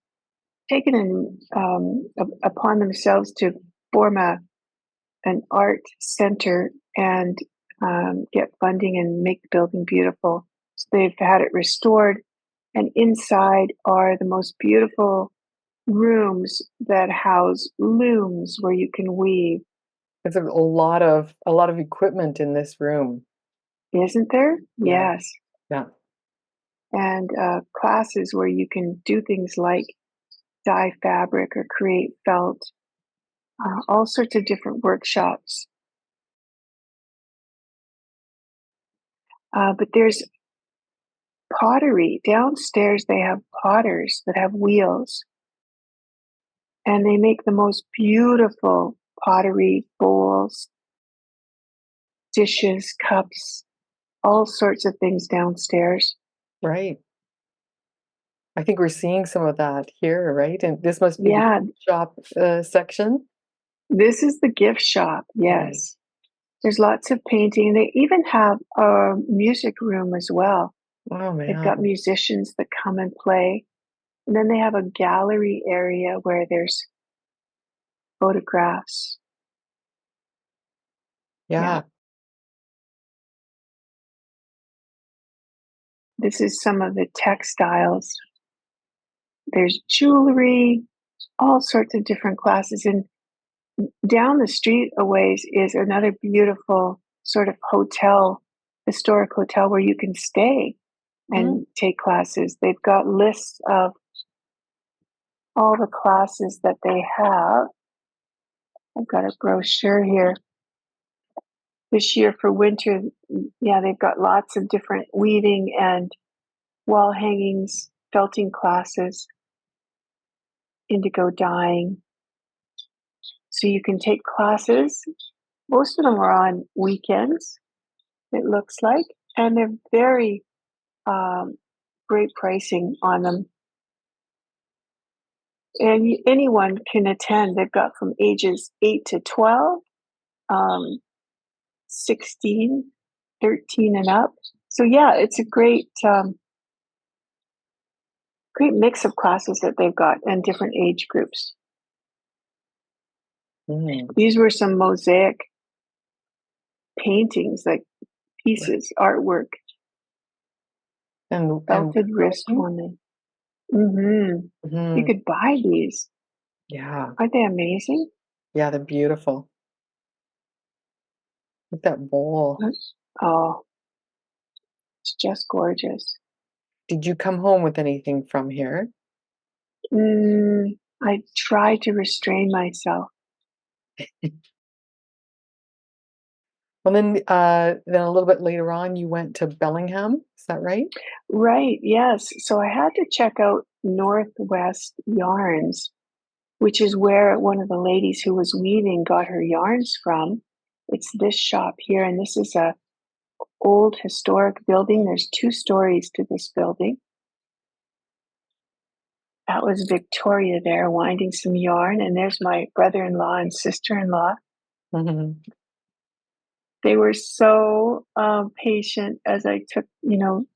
taken upon themselves to form an art center and get funding and make the building beautiful. So they've had it restored. And inside are the most beautiful rooms that house looms where you can weave. there's a lot of equipment in this room. Isn't there? Yeah, Yes. yeah. And classes where you can do things like dye fabric or create felt, all sorts of different workshops. But there's pottery. Downstairs, they have potters that have wheels, and they make the most beautiful pottery bowls, dishes, cups, all sorts of things downstairs. Right. I think we're seeing some of that here, right? And this must be the Yeah, shop section. this is the gift shop. Right. Yes. There's lots of painting. They even have a music room as well. Oh They've got man. musicians that come and play. And then they have a gallery area where there's photographs. Yeah. Yeah. This is some of the textiles. There's jewelry, all sorts of different classes. And down the street a ways is another beautiful sort of hotel, historic hotel where you can stay Mm. and take classes. They've got lists of all the classes that they have. I've got a brochure here. This year for winter, yeah, they've got lots of different weaving and wall hangings, felting classes, indigo dyeing. So you can take classes. Most of them are on weekends, it looks like, and they're very um, great pricing on them. And anyone can attend. They've got from ages 8 to 12, um, 16, 13 and up. So yeah, it's a great mix of classes that they've got and different age groups. Mm. These were some mosaic paintings, like Right. pieces, artwork, And felted wrist woodworking? warming. Mm-hmm. You Mhm. could buy these. Yeah. Aren't they amazing? Yeah, they're beautiful. Look at that bowl. Oh, it's just gorgeous. Did you come home with anything from here? I try to restrain myself. Well, then a little bit later on, you went to Bellingham. Is that right? Right, yes. So I had to check out Northwest Yarns, which is where one of the ladies who was weaving got her yarns from. It's this shop here, and this is a old historic building. There's two stories to this building. That was Victoria there winding some yarn, and there's my brother-in-law and sister-in-law. Mhm. They were so patient as I took,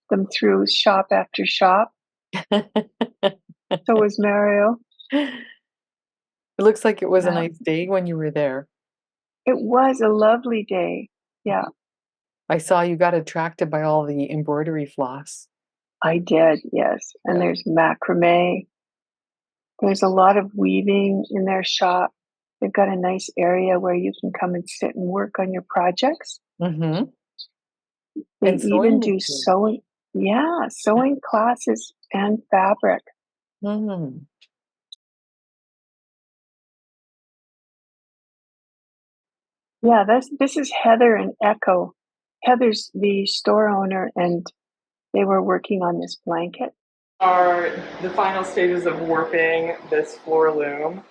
them through shop after shop. So was Mario. It looks like it was a Uh, nice day when you were there. it was a lovely day. Yeah, I saw you got attracted by all the embroidery floss. I did. Yes. And Yeah. there's macrame. There's a lot of weaving in their shop. They've got a nice area where you can come and sit and work on your projects. Mhm. They And even sewing do machine. sewing. Yeah, sewing classes and fabric. Mhm. Yeah, this is Heather and Echo. Heather's the store owner, and they were working on this blanket. Are the final stages of warping this floor loom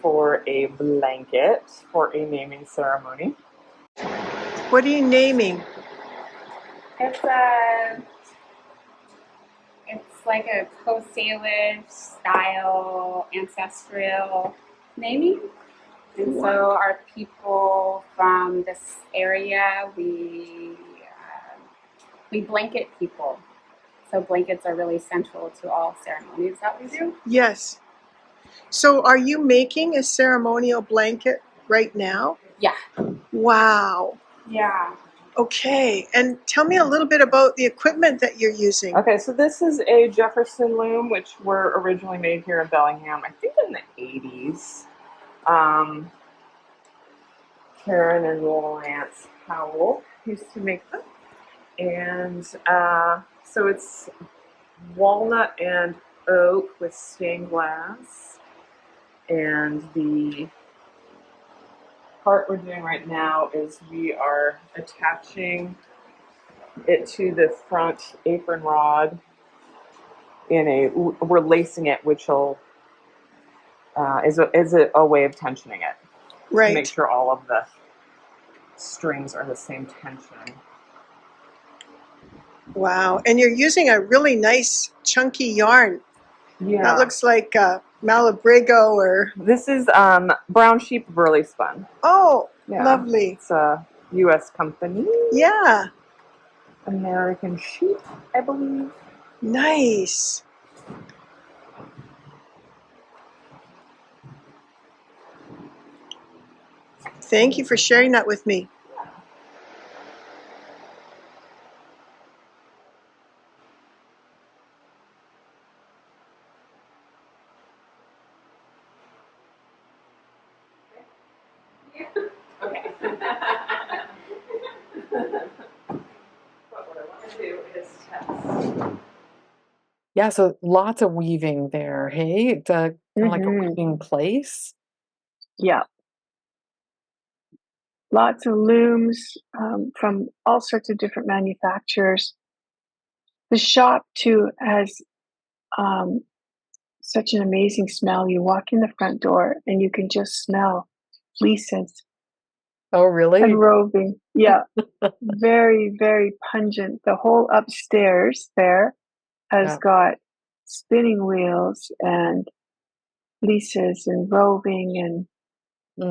for a blanket for a naming ceremony. What are you naming? It's like a Coast Salish style ancestral naming. And so our people from this area, we blanket people. So blankets are really central to all ceremonies that we do. Yes. So are you making a ceremonial blanket right now? Yeah. Wow. Yeah. Okay. And tell me a little bit about the equipment that you're using. Okay, so this is a Jefferson loom, which were originally made here in Bellingham, I think in the 80s. Karen and Lance Howell used to make them. And so it's walnut and oak with stained glass. And the part we're doing right now is we are attaching it to the front apron rod we're lacing it, which will is a way of tensioning it. Right. To make sure all of the strings are the same tension. Wow. And you're using a really nice chunky yarn. Yeah. That looks like Malabrigo or... This is Brown Sheep Burley Spun. Oh, Yeah. lovely. It's a U.S. company. Yeah. American Sheep, I believe. Nice. Thank you for sharing that with me. Okay. What I want to do is test. Yeah, so lots of weaving there, hey? It's kind of like a weaving place. Yeah. Lots of looms from all sorts of different manufacturers. The shop, too, has such an amazing smell. You walk in the front door and you can just smell fleeces Oh, really? and roving. Yeah. Very, very pungent. The whole upstairs there has Yeah. got spinning wheels and fleeces and roving and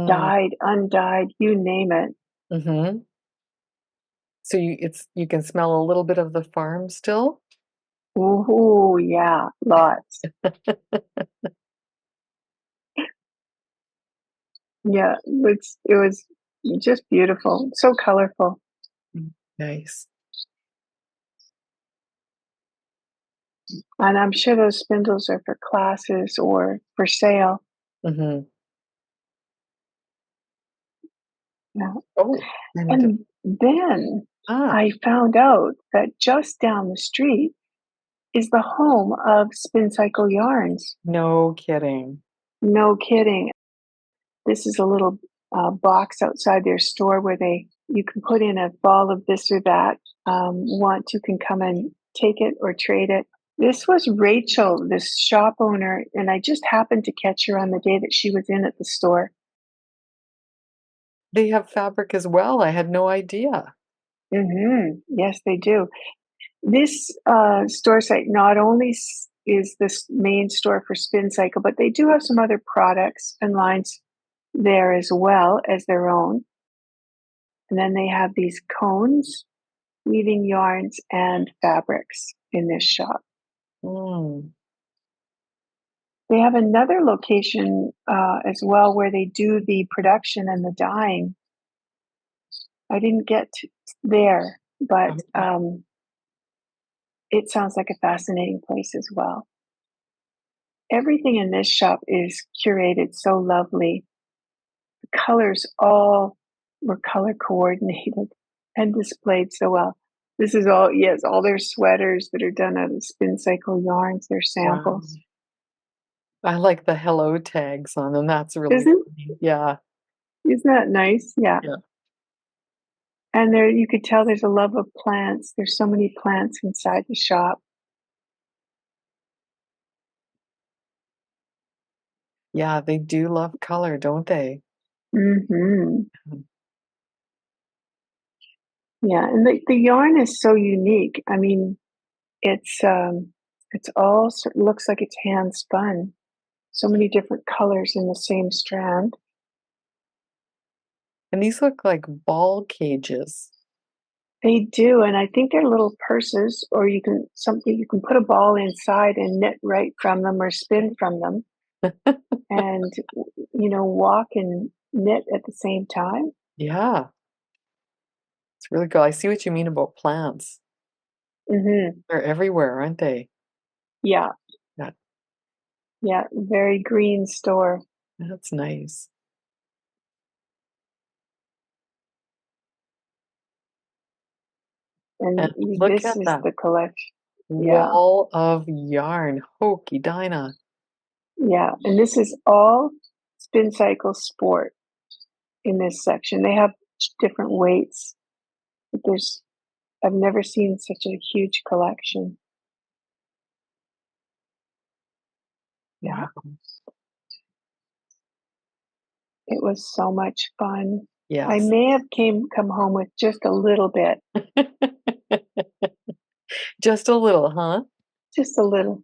dyed, undyed, you name it. Mm-hmm. So you can smell a little bit of the farm still? Ooh, yeah, lots. Yeah, it was just beautiful, so colorful. Nice. And I'm sure those spindles are for classes or for sale. Mm-hmm. Yeah. Oh, And then ah, I found out that just down the street is the home of Spin Cycle Yarns. no kidding. No kidding. This is a little box outside their store where you can put in a ball of this or that. Want to can come and take it or trade it. This was Rachel, this shop owner, and I just happened to catch her on the day that she was in at the store. They have fabric as well. I had no idea. Yes, they do. This store site not only is this main store for Spin Cycle, but they do have some other products and lines there as well as their own. And then they have these cones, weaving yarns, and fabrics in this shop. Mm. They have another location as well where they do the production and the dyeing. I didn't get there, but it sounds like a fascinating place as well. Everything in this shop is curated so lovely. The colors all were color coordinated and displayed so well. This is all, yes, all their sweaters that are done out of spin cycle yarns, their Wow. samples. I like the hello tags on them. That's really Isn't funny. Yeah. isn't that nice? Yeah. Yeah. And there you could tell there's a love of plants. There's so many plants inside the shop. Yeah, they do love color, don't they? Hmm. Mm. Yeah, and the yarn is so unique. I mean, it's all looks like it's hand spun. So many different colors in the same strand. And these look like ball cages. They do, and I think they're little purses, or you can put a ball inside and knit right from them or spin from them, and walk and knit at the same time. Yeah, it's really cool. I see what you mean about plants. Hmm. They're everywhere, aren't they? Yeah, Yeah, yeah, very green store. that's nice. And And look this at is that the collection. Yeah, wall of yarn. Hokey Dinah. yeah, and this is all Spin Cycle Sport in this section. They have different weights, but I've never seen such a huge collection. Yeah, Wow. it was so much fun. I Yes. may have come home with just a little bit, Just a little, huh? just a little.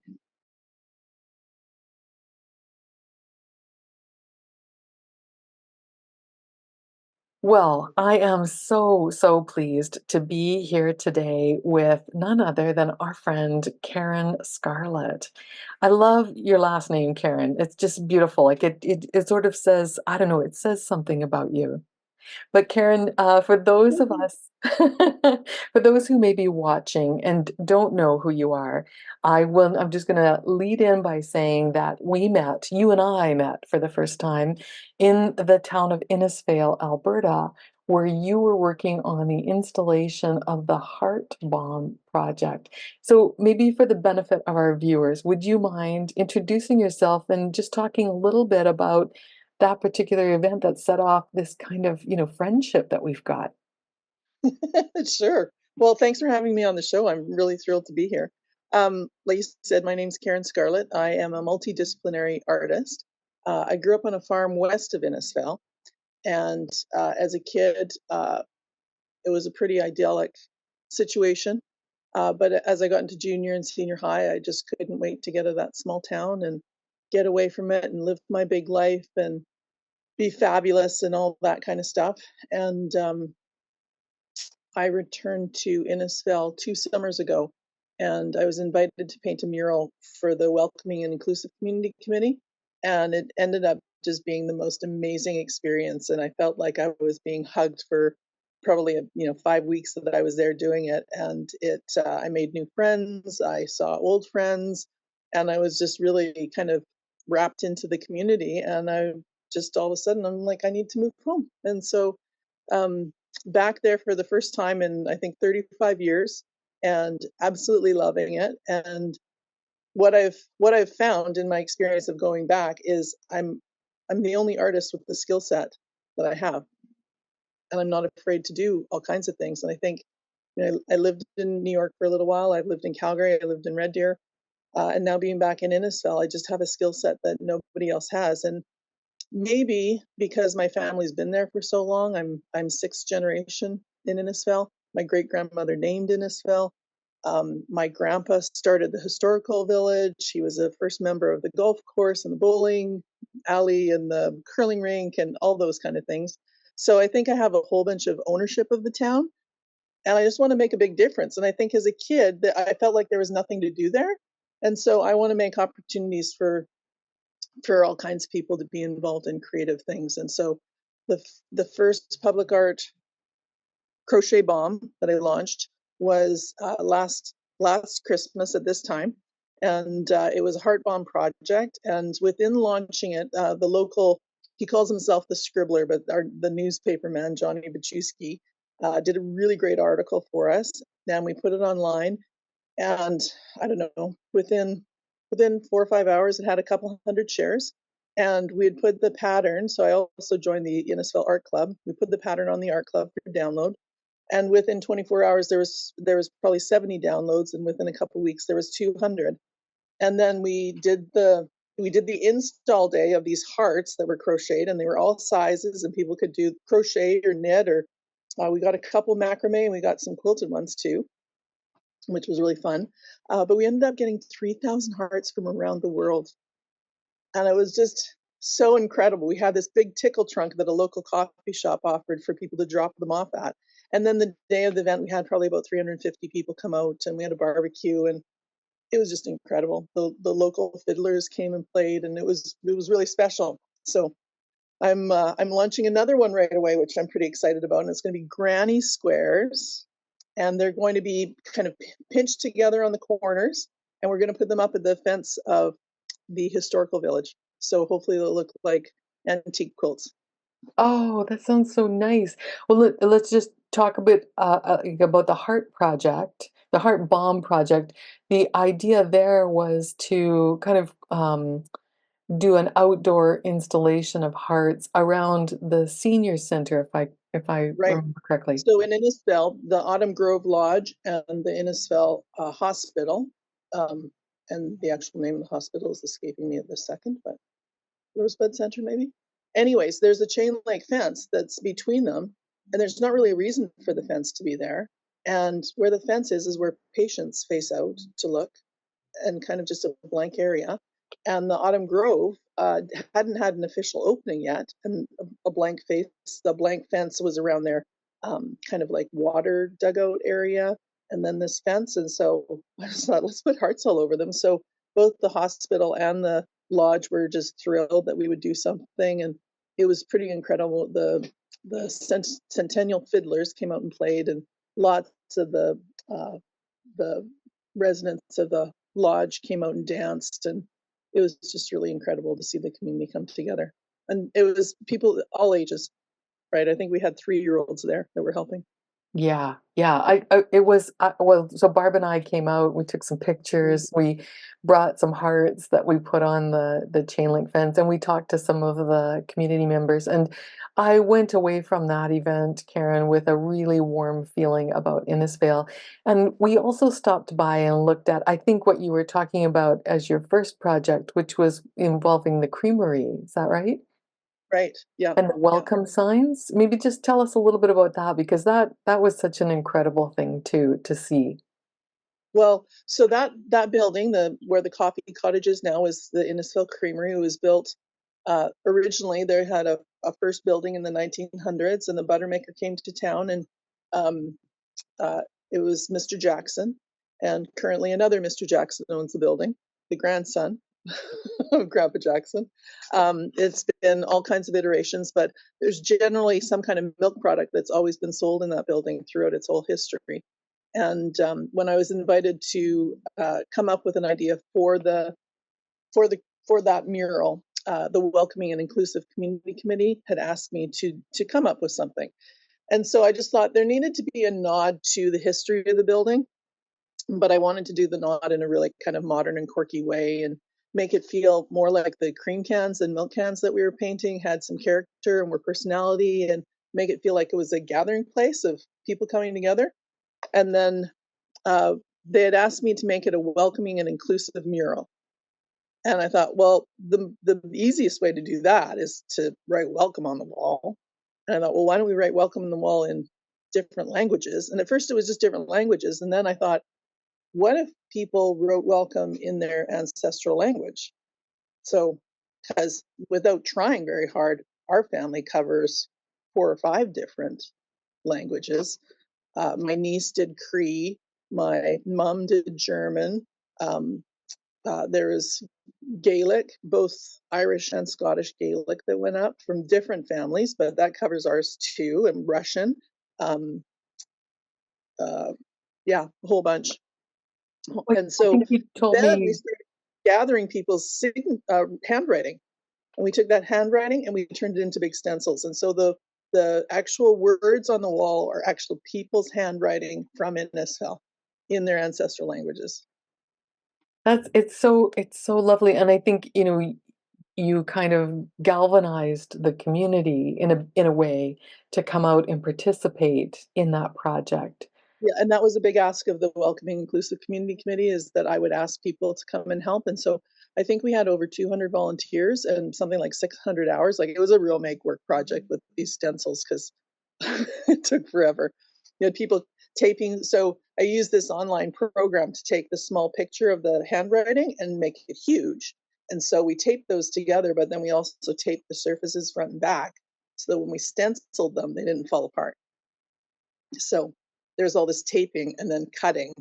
Well, I am so, so pleased to be here today with none other than our friend Karen Scarlett. I love your last name, Karen. It's just beautiful. Like it sort of says, I don't know, it says something about you. But Karen, for those of us, for those who may be watching and don't know who you are, I'm just going to lead in by saying that you and I met for the first time in the town of Innisfail, Alberta, where you were working on the installation of the Heart Bomb project. So maybe for the benefit of our viewers, would you mind introducing yourself and just talking a little bit about that particular event that set off this kind of, friendship that we've got? Sure. Well, thanks for having me on the show. I'm really thrilled to be here. Like you said, my name's Karen Scarlett. I am a multidisciplinary artist. I grew up on a farm west of Innisfail, and as a kid, it was a pretty idyllic situation. But as I got into junior and senior high, I just couldn't wait to get to that small town and get away from it and live my big life and be fabulous and all that kind of stuff. And I returned to Innisfail 2 summers ago, and I was invited to paint a mural for the Welcoming and Inclusive Community Committee, and it ended up just being the most amazing experience. And I felt like I was being hugged for probably 5 weeks that I was there doing it. And I made new friends, I saw old friends, and I was just really kind of wrapped into the community. And I just all of a sudden I'm like, I need to move home, and so um, back there for the first time in I think 35 years, and absolutely loving it. And what I've found in my experience of going back is I'm the only artist with the skill set that I have, and I'm not afraid to do all kinds of things. And I think I lived in New York for a little while. I've lived in Calgary. I lived in Red Deer, and now being back in Innisfail, I just have a skill set that nobody else has. And maybe because my family's been there for so long, I'm sixth generation in Innisfail. My great grandmother named Innisfail. My grandpa started the historical village. He was the first member of the golf course and the bowling alley and the curling rink and all those kind of things. So I think I have a whole bunch of ownership of the town, and I just want to make a big difference. And I think as a kid that I felt like there was nothing to do there, and so I want to make opportunities for all kinds of people to be involved in creative things. And so the first public art crochet bomb that I launched was last Christmas at this time, and it was a heart bomb project. And within launching it, the local, he calls himself the Scribbler, but the newspaper man Johnny Bachewski, did a really great article for us. Then we put it online, and I don't know, within 4 or 5 hours, it had a couple hundred shares. And we had put the pattern. So I also joined the Innisfil Art Club. We put the pattern on the Art Club for download, and within 24 hours, there was probably 70 downloads, and within a couple of weeks, there was 200. And then we did the install day of these hearts that were crocheted, and they were all sizes, and people could do crochet or knit, or we got a couple macrame, and we got some quilted ones too, which was really fun. But we ended up getting 3,000 hearts from around the world, and it was just so incredible. We had this big tickle trunk that a local coffee shop offered for people to drop them off at. And then the day of the event, we had probably about 350 people come out, and we had a barbecue, and it was just incredible. The local fiddlers came and played, and it was really special. So I'm launching another one right away, which I'm pretty excited about, and it's going to be granny squares, and they're going to be kind of pinched together on the corners, and we're going to put them up at the fence of the historical village. So hopefully they'll look like antique quilts. Oh, that sounds so nice. Well, let's just talk a bit about the Heart Project, the Heart Bomb Project. The idea there was to kind of do an outdoor installation of hearts around the senior center, if I Right. remember correctly. So in Innisfil, the Autumn Grove Lodge and the Innisfil Hospital, and the actual name of the hospital is escaping me at this second, but Rosebud Center maybe. Anyways, there's a chain link fence that's between them, and there's not really a reason for the fence to be there. And where the fence is where patients face out to look, and kind of just a blank area. And the Autumn Grove hadn't had an official opening yet, and a blank face, the blank fence was around their kind of like water dugout area, and then this fence. And so I just thought, let's put hearts all over them. So both the hospital and the lodge were just thrilled that we would do something, and it was pretty incredible. The Centennial Fiddlers came out and played, and lots of the residents of the lodge came out and danced, and it was just really incredible to see the community come together. And it was people all ages, right? I think we had 3-year-olds there that were helping. Yeah, yeah. It was well. So Barb and I came out. We took some pictures. We brought some hearts that we put on the chain link fence, and we talked to some of the community members. And I went away from that event, Karen, with a really warm feeling about Innisfail. And we also stopped by and looked at, I think, what you were talking about as your first project, which was involving the creamery. Is that right? Right. Yeah. And the Yeah. welcome signs? Maybe just tell us a little bit about that, because that was such an incredible thing to see. Well, so that building, where the coffee cottage is now, is the Innisfil Creamery. It was built originally. They had a first building in the 1900s, and the buttermaker came to town, and um, it was Mr. Jackson, and currently another Mr. Jackson owns the building, the grandson of Grandpa Jackson. It's been all kinds of iterations, but there's generally some kind of milk product that's always been sold in that building throughout its whole history. And when I was invited to come up with an idea for that mural, the Welcoming and Inclusive Community Committee had asked me to come up with something. And so I just thought there needed to be a nod to the history of the building, but I wanted to do the nod in a really kind of modern and quirky way, and make it feel more like the cream cans and milk cans that we were painting had some character and were personality, and make it feel like it was a gathering place of people coming together. And then they had asked me to make it a welcoming and inclusive mural. And I thought, well, the easiest way to do that is to write welcome on the wall. And I thought, well, why don't we write welcome on the wall in different languages? And at first it was just different languages. And then I thought, what if people wrote welcome in their ancestral language? So, because without trying very hard, our family covers 4 or 5 different languages. My niece did Cree, my mom did German. There is Gaelic, both Irish and Scottish Gaelic, that went up from different families, but that covers ours too, and Russian. Um, yeah, a whole bunch. Wait, And I so think you told then we me. started gathering people's handwriting, and we took that handwriting and we turned it into big stencils. And so the the actual words on the wall are actual people's handwriting from Innisfail in their ancestral languages. It's so lovely, and I think, you kind of galvanized the community in a way to come out and participate in that project. Yeah, and that was a big ask of the Welcoming Inclusive Community Committee, is that I would ask people to come and help. And so I think we had over 200 volunteers and something like 600 hours. Like, it was a real make work project with these stencils, because it took forever. You had people taping. So I used this online program to take the small picture of the handwriting and make it huge. And so we taped those together, but then we also taped the surfaces front and back so that when we stenciled them, they didn't fall apart. So there's all this taping and then cutting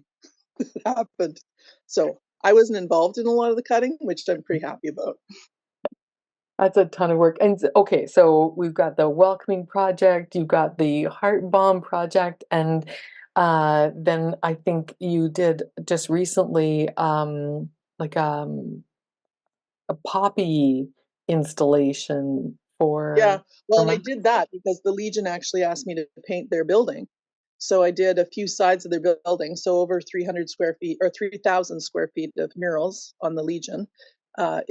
happened. So I wasn't involved in a lot of the cutting, which I'm pretty happy about. That's a ton of work. And okay, so we've got the Welcoming Project, you've got the Heart Bomb Project, and then I think you did just recently like a poppy installation Yeah, for well, I my did that because the Legion actually asked me to paint their building. So I did a few sides of their building, so over 300 square feet or 3,000 square feet of murals on the Legion. I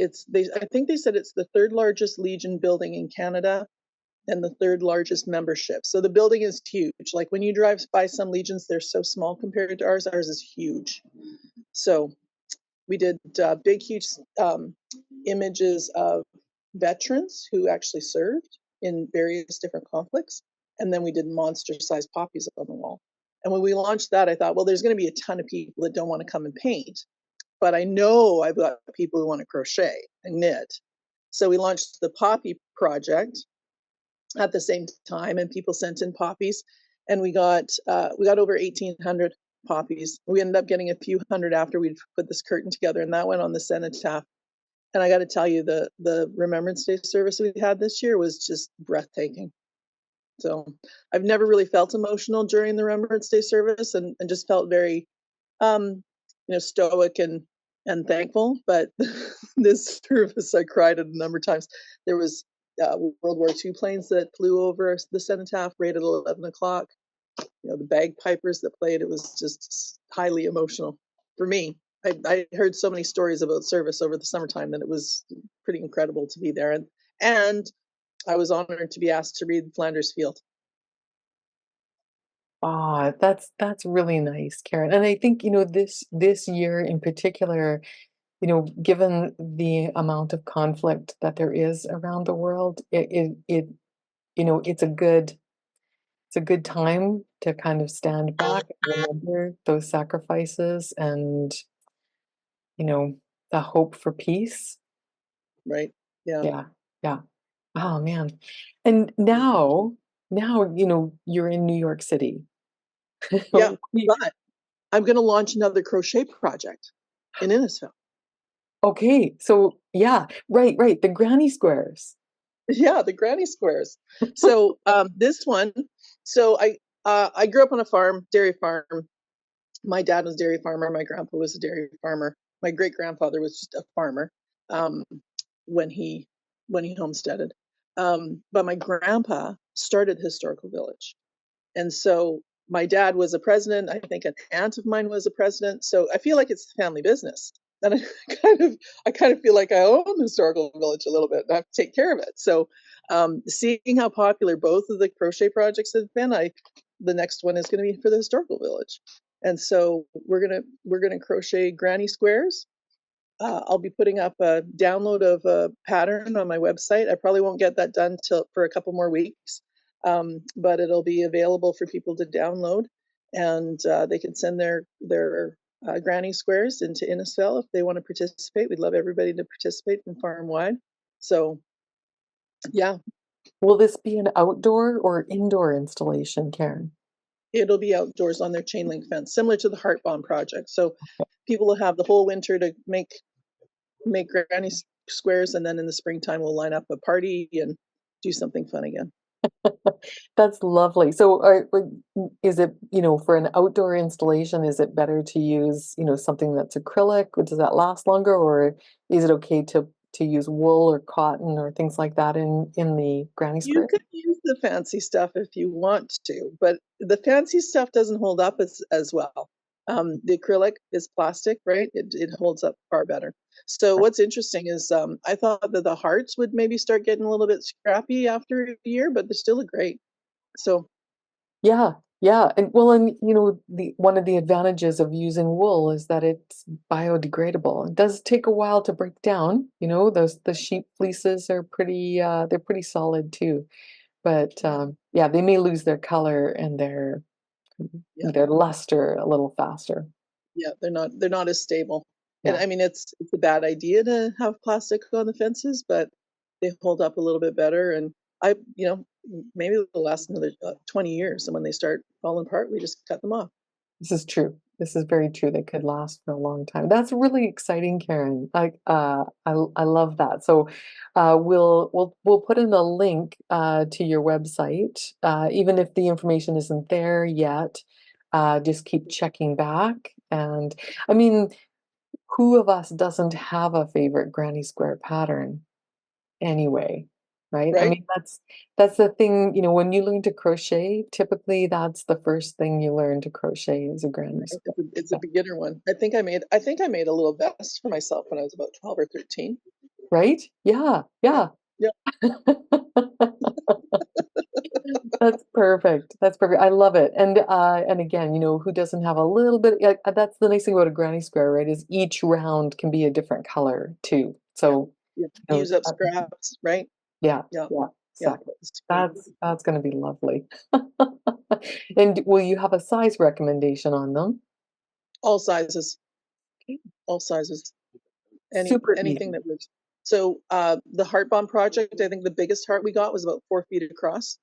think they said it's the third largest Legion building in Canada and the third largest membership. So the building is huge. Like, when you drive by some Legions, they're so small compared to ours. Ours is huge. So we did big, huge images of veterans who actually served in various different conflicts. And then we did monster-sized poppies on the wall. And when we launched that, I thought, well, there's going to be a ton of people that don't want to come and paint, but I know I've got people who want to crochet and knit. So we launched the Poppy Project at the same time, and people sent in poppies, and we got over 1,800 poppies. We ended up getting a few hundred after we'd put this curtain together, and that went on the cenotaph. And I got to tell you, the Remembrance Day service we had this year was just breathtaking. So I've never really felt emotional during the Remembrance Day service, and just felt very, stoic and thankful. But this service, I cried a number of times. There was World War II planes that flew over the cenotaph right at 11 o'clock. The bagpipers that played. It was just highly emotional for me. I heard so many stories about service over the summertime that it was pretty incredible to be there. And I was honored to be asked to read Flanders Field. Ah, that's really nice, Karen. And I think, this year in particular, given the amount of conflict that there is around the world, it's a good time to kind of stand back and remember those sacrifices and, you know, the hope for peace. Right? Yeah. Yeah, yeah. Oh man. And now, you're in New York City. Yeah. But I'm going to launch another crochet project in Innisfail. Okay, so yeah, right, the granny squares. Yeah, the granny squares. So this one, so I grew up on a farm, dairy farm. My dad was a dairy farmer. My grandpa was a dairy farmer. My great grandfather was just a farmer um, when he homesteaded. But my grandpa started the historical village, and so my dad was a president. I think an aunt of mine was a president. So I feel like it's a family business. And I kind of feel like I own the historical village a little bit, and I have to take care of it. So seeing how popular both of the crochet projects have been, the next one is going to be for the historical village. And so we're gonna crochet granny squares. I'll be putting up a download of a pattern on my website. I probably won't get that done for a couple more weeks, but it'll be available for people to download, and they can send their granny squares into Innisfail if they want to participate. We'd love everybody to participate from farm wide. So yeah, Will this be an outdoor or indoor installation, Karen? it'll be outdoors on their chain link fence, similar to the Heart Bomb project. So people will have the whole winter to make granny squares, and then in the springtime we'll line up a party and do something fun again. That's lovely. So, is it, for an outdoor installation, is it better to use, something that's acrylic? Or does that last longer, or is it okay to to use wool or cotton or things like that in the granny You square? could use the fancy stuff if you want to, but the fancy stuff doesn't hold up as well. The acrylic is plastic, right? It holds up far better. So what's interesting is I thought that the hearts would maybe start getting a little bit scrappy after a year, but they're still great. So Yeah, yeah. And well, and the one of the advantages of using wool is that it's biodegradable. It does take a while to break down. Those the sheep fleeces are they're pretty solid too. But yeah, they may lose their color and yeah, their luster a little faster. yeah, they're not as stable. And Yeah. I mean, it's a bad idea to have plastic on the fences, but they hold up a little bit better. And maybe they'll last another 20 years. And when they start falling apart, we just cut them off. This is true. This is very true. They could last for a long time. That's really exciting, Karen. I love that. So, we'll put in a link to your website, even if the information isn't there yet. Just keep checking back. And I mean, who of us doesn't have a favorite granny square pattern? Anyway, right? I Right? mean, that's the thing, when you learn to crochet, typically that's the first thing you learn to crochet is a granny square. It's a beginner one. I think I made a little vest for myself when I was about 12 or 13. Right? Yeah, Yeah. yeah. Yeah. That's perfect. That's perfect. I love it. And again, who doesn't have a little bit, that's the nice thing about a granny square, right? Is each round can be a different color too. Yeah. So, Yeah. you know, Use up uh, scraps, right? yeah, Yeah. yeah, Yeah. exactly. It's great. That's going to be lovely. And will you have a size recommendation on them? All sizes, all sizes. Super Anything easy. that works. So the Heart Bomb project, I think the biggest heart we got was about 4 feet across,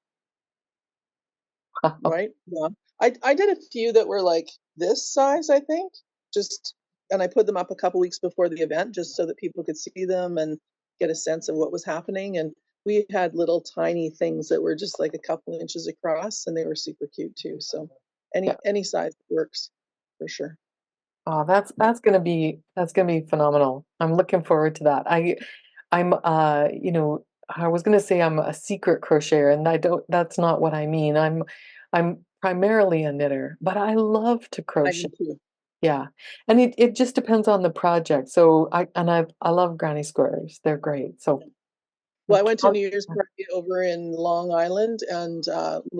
right? Yeah. I did a few that were like this size, I think. Just and I put them up a couple weeks before the event just so that people could see them and get a sense of what was happening. And we had little tiny things that were just like a couple inches across and they were super cute too. So Yeah. any size works for sure. Oh, that's gonna be phenomenal. I'm looking forward to that. I was gonna say I'm a secret crocheter, and that's not what I mean. I'm primarily a knitter, but I love to I crochet. am too. Yeah. And it just depends on the project. So I love granny squares. They're great. So Well, I went to New Year's party over in Long Island, and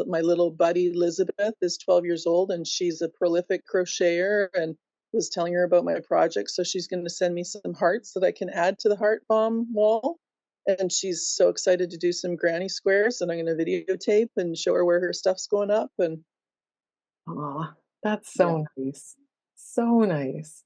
my little buddy Elizabeth is 12 years old, and she's a prolific crocheter, and was telling her about my project. So she's going to send me some hearts that I can add to the heart bomb wall. And she's so excited to do some granny squares, and I'm going to videotape and show her where her stuff's going up. And Aw, that's yeah, so nice. So nice.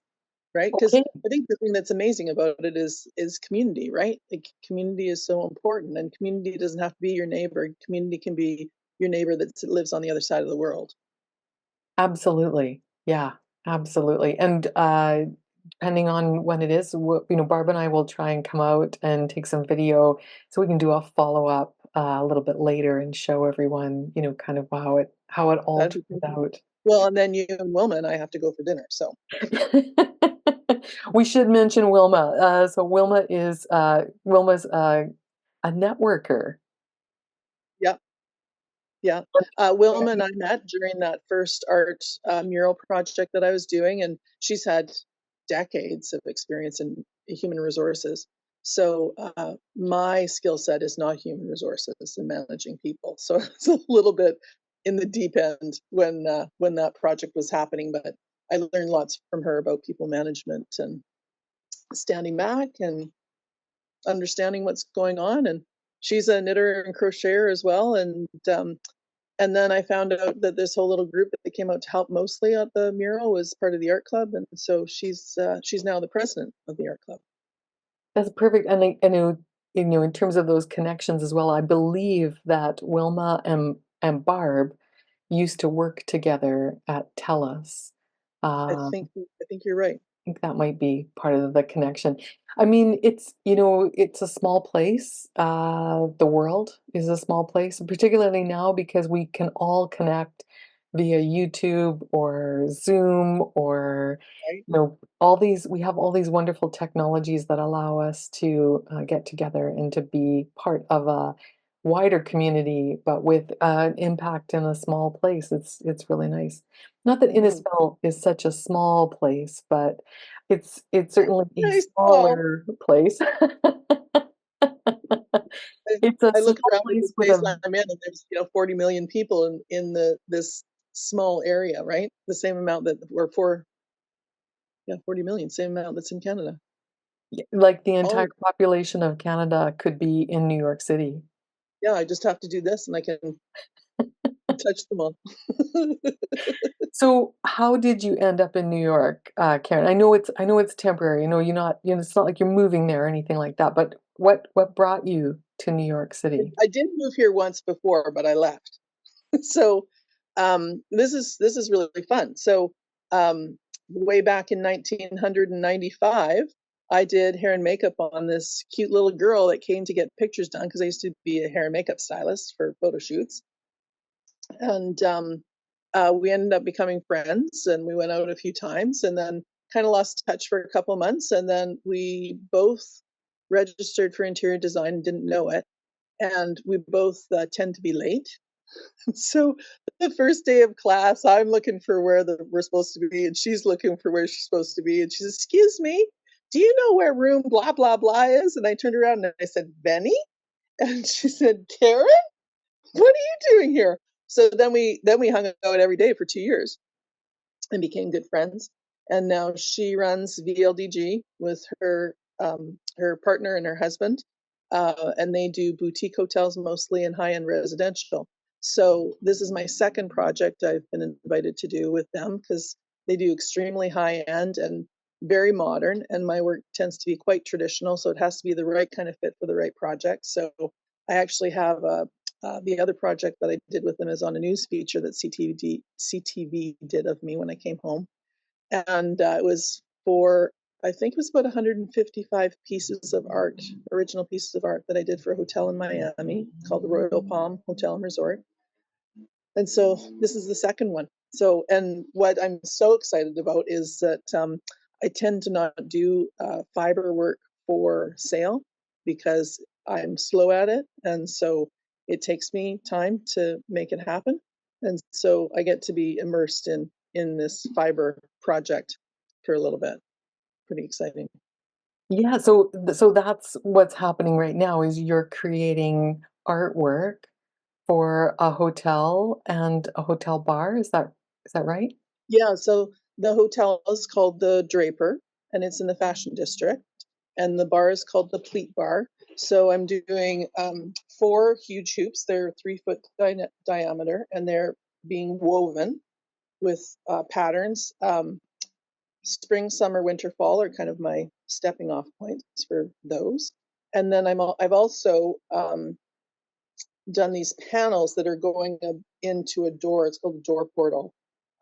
right? Because Okay. I think the thing that's amazing about it is community, right? Like community is so important, and community doesn't have to be your neighbor. Community can be your neighbor that lives on the other side of the world. Absolutely. Yeah, absolutely. And depending on when it is, Barb and I will try and come out and take some video so we can do a follow-up a little bit later and show everyone, kind of how it all That'd be turned perfect. out. Well, and then you and Wilma and I have to go for dinner. So We should mention Wilma. So Wilma's a networker. yeah, yeah. Wilma and I met during that first art mural project that I was doing, and she's had decades of experience in human resources. So my skill set is not human resources and managing people. So it's a little bit in the deep end when that project was happening. But I learned lots from her about people management and standing back and understanding what's going on. And she's a knitter and crocheter as well. And then I found out that this whole little group that came out to help mostly at the mural was part of the art club, and so she's now the president of the art club. That's perfect. And in terms of those connections as well, I believe that Wilma and Barb used to work together at TELUS. I Uh, think I think you're right. I think that might be part of the connection. I mean, it's a small place. The world is a small place, particularly now because we can all connect, via YouTube or Zoom or Right? we have all these wonderful technologies that allow us to get together and to be part of a wider community, but with an impact in a small place. It's really nice. Not that Mhm. Innisfil is such a small place, but it's It's certainly a nice small. smaller place. I, It's a I look small around at the place with space a I'm in, and there's 40 million people in this small area, right? The same amount that we're for, yeah, 40 million, same amount that's in Canada. like the Oh, entire population of Canada could be in New York City. yeah, I just have to do this, and I can touch them all. So how did you end up in New York, Karen? I know it's temporary. I know you're not, it's not like you're moving there or anything like that, but what brought you to New York City? I did move here once before, but I left. So this is really fun. So way back in 1995, I did hair and makeup on this cute little girl that came to get pictures done because I used to be a hair and makeup stylist for photo shoots. And we ended up becoming friends, and we went out a few times, and then kind of lost touch for a couple months, and then we both registered for interior design and didn't know it, and we both tend to be late. So the first day of class, I'm looking for where we're supposed to be, and she's looking for where she's supposed to be. And she says, "Excuse me, do you know where room blah blah blah is?" And I turned around and I said, "Benny," and she said, "Karen, what are you doing here?" So then we hung out every day for 2 years and became good friends. And now she runs VLDG with her partner and her husband, and they do boutique hotels mostly and high end residential. So this is my second project I've been invited to do with them because they do extremely high end and very modern, and my work tends to be quite traditional, so it has to be the right kind of fit for the right project. So I actually have the other project that I did with them is on a news feature that CTV did of me when I came home, and it was for, I think it was about 155 pieces of art, original pieces of art that I did for a hotel in Miami called the Royal Palm Hotel and Resort. And so this is the second one. So, and what I'm so excited about is that I tend to not do fiber work for sale because I'm slow at it. And so it takes me time to make it happen. And so I get to be immersed in this fiber project for a little bit. Pretty exciting. Yeah, so that's what's happening right now is you're creating artwork for a hotel and a hotel bar. Is that right? Yeah, so the hotel is called the Draper, and it's in the Fashion District, and the bar is called the Pleat Bar. So I'm doing 4 huge hoops. They're 3 foot diameter, and they're being woven with patterns. Spring, summer, winter, fall are kind of my stepping off points for those. And then I've also done these panels that are going into a door. It's called a door portal.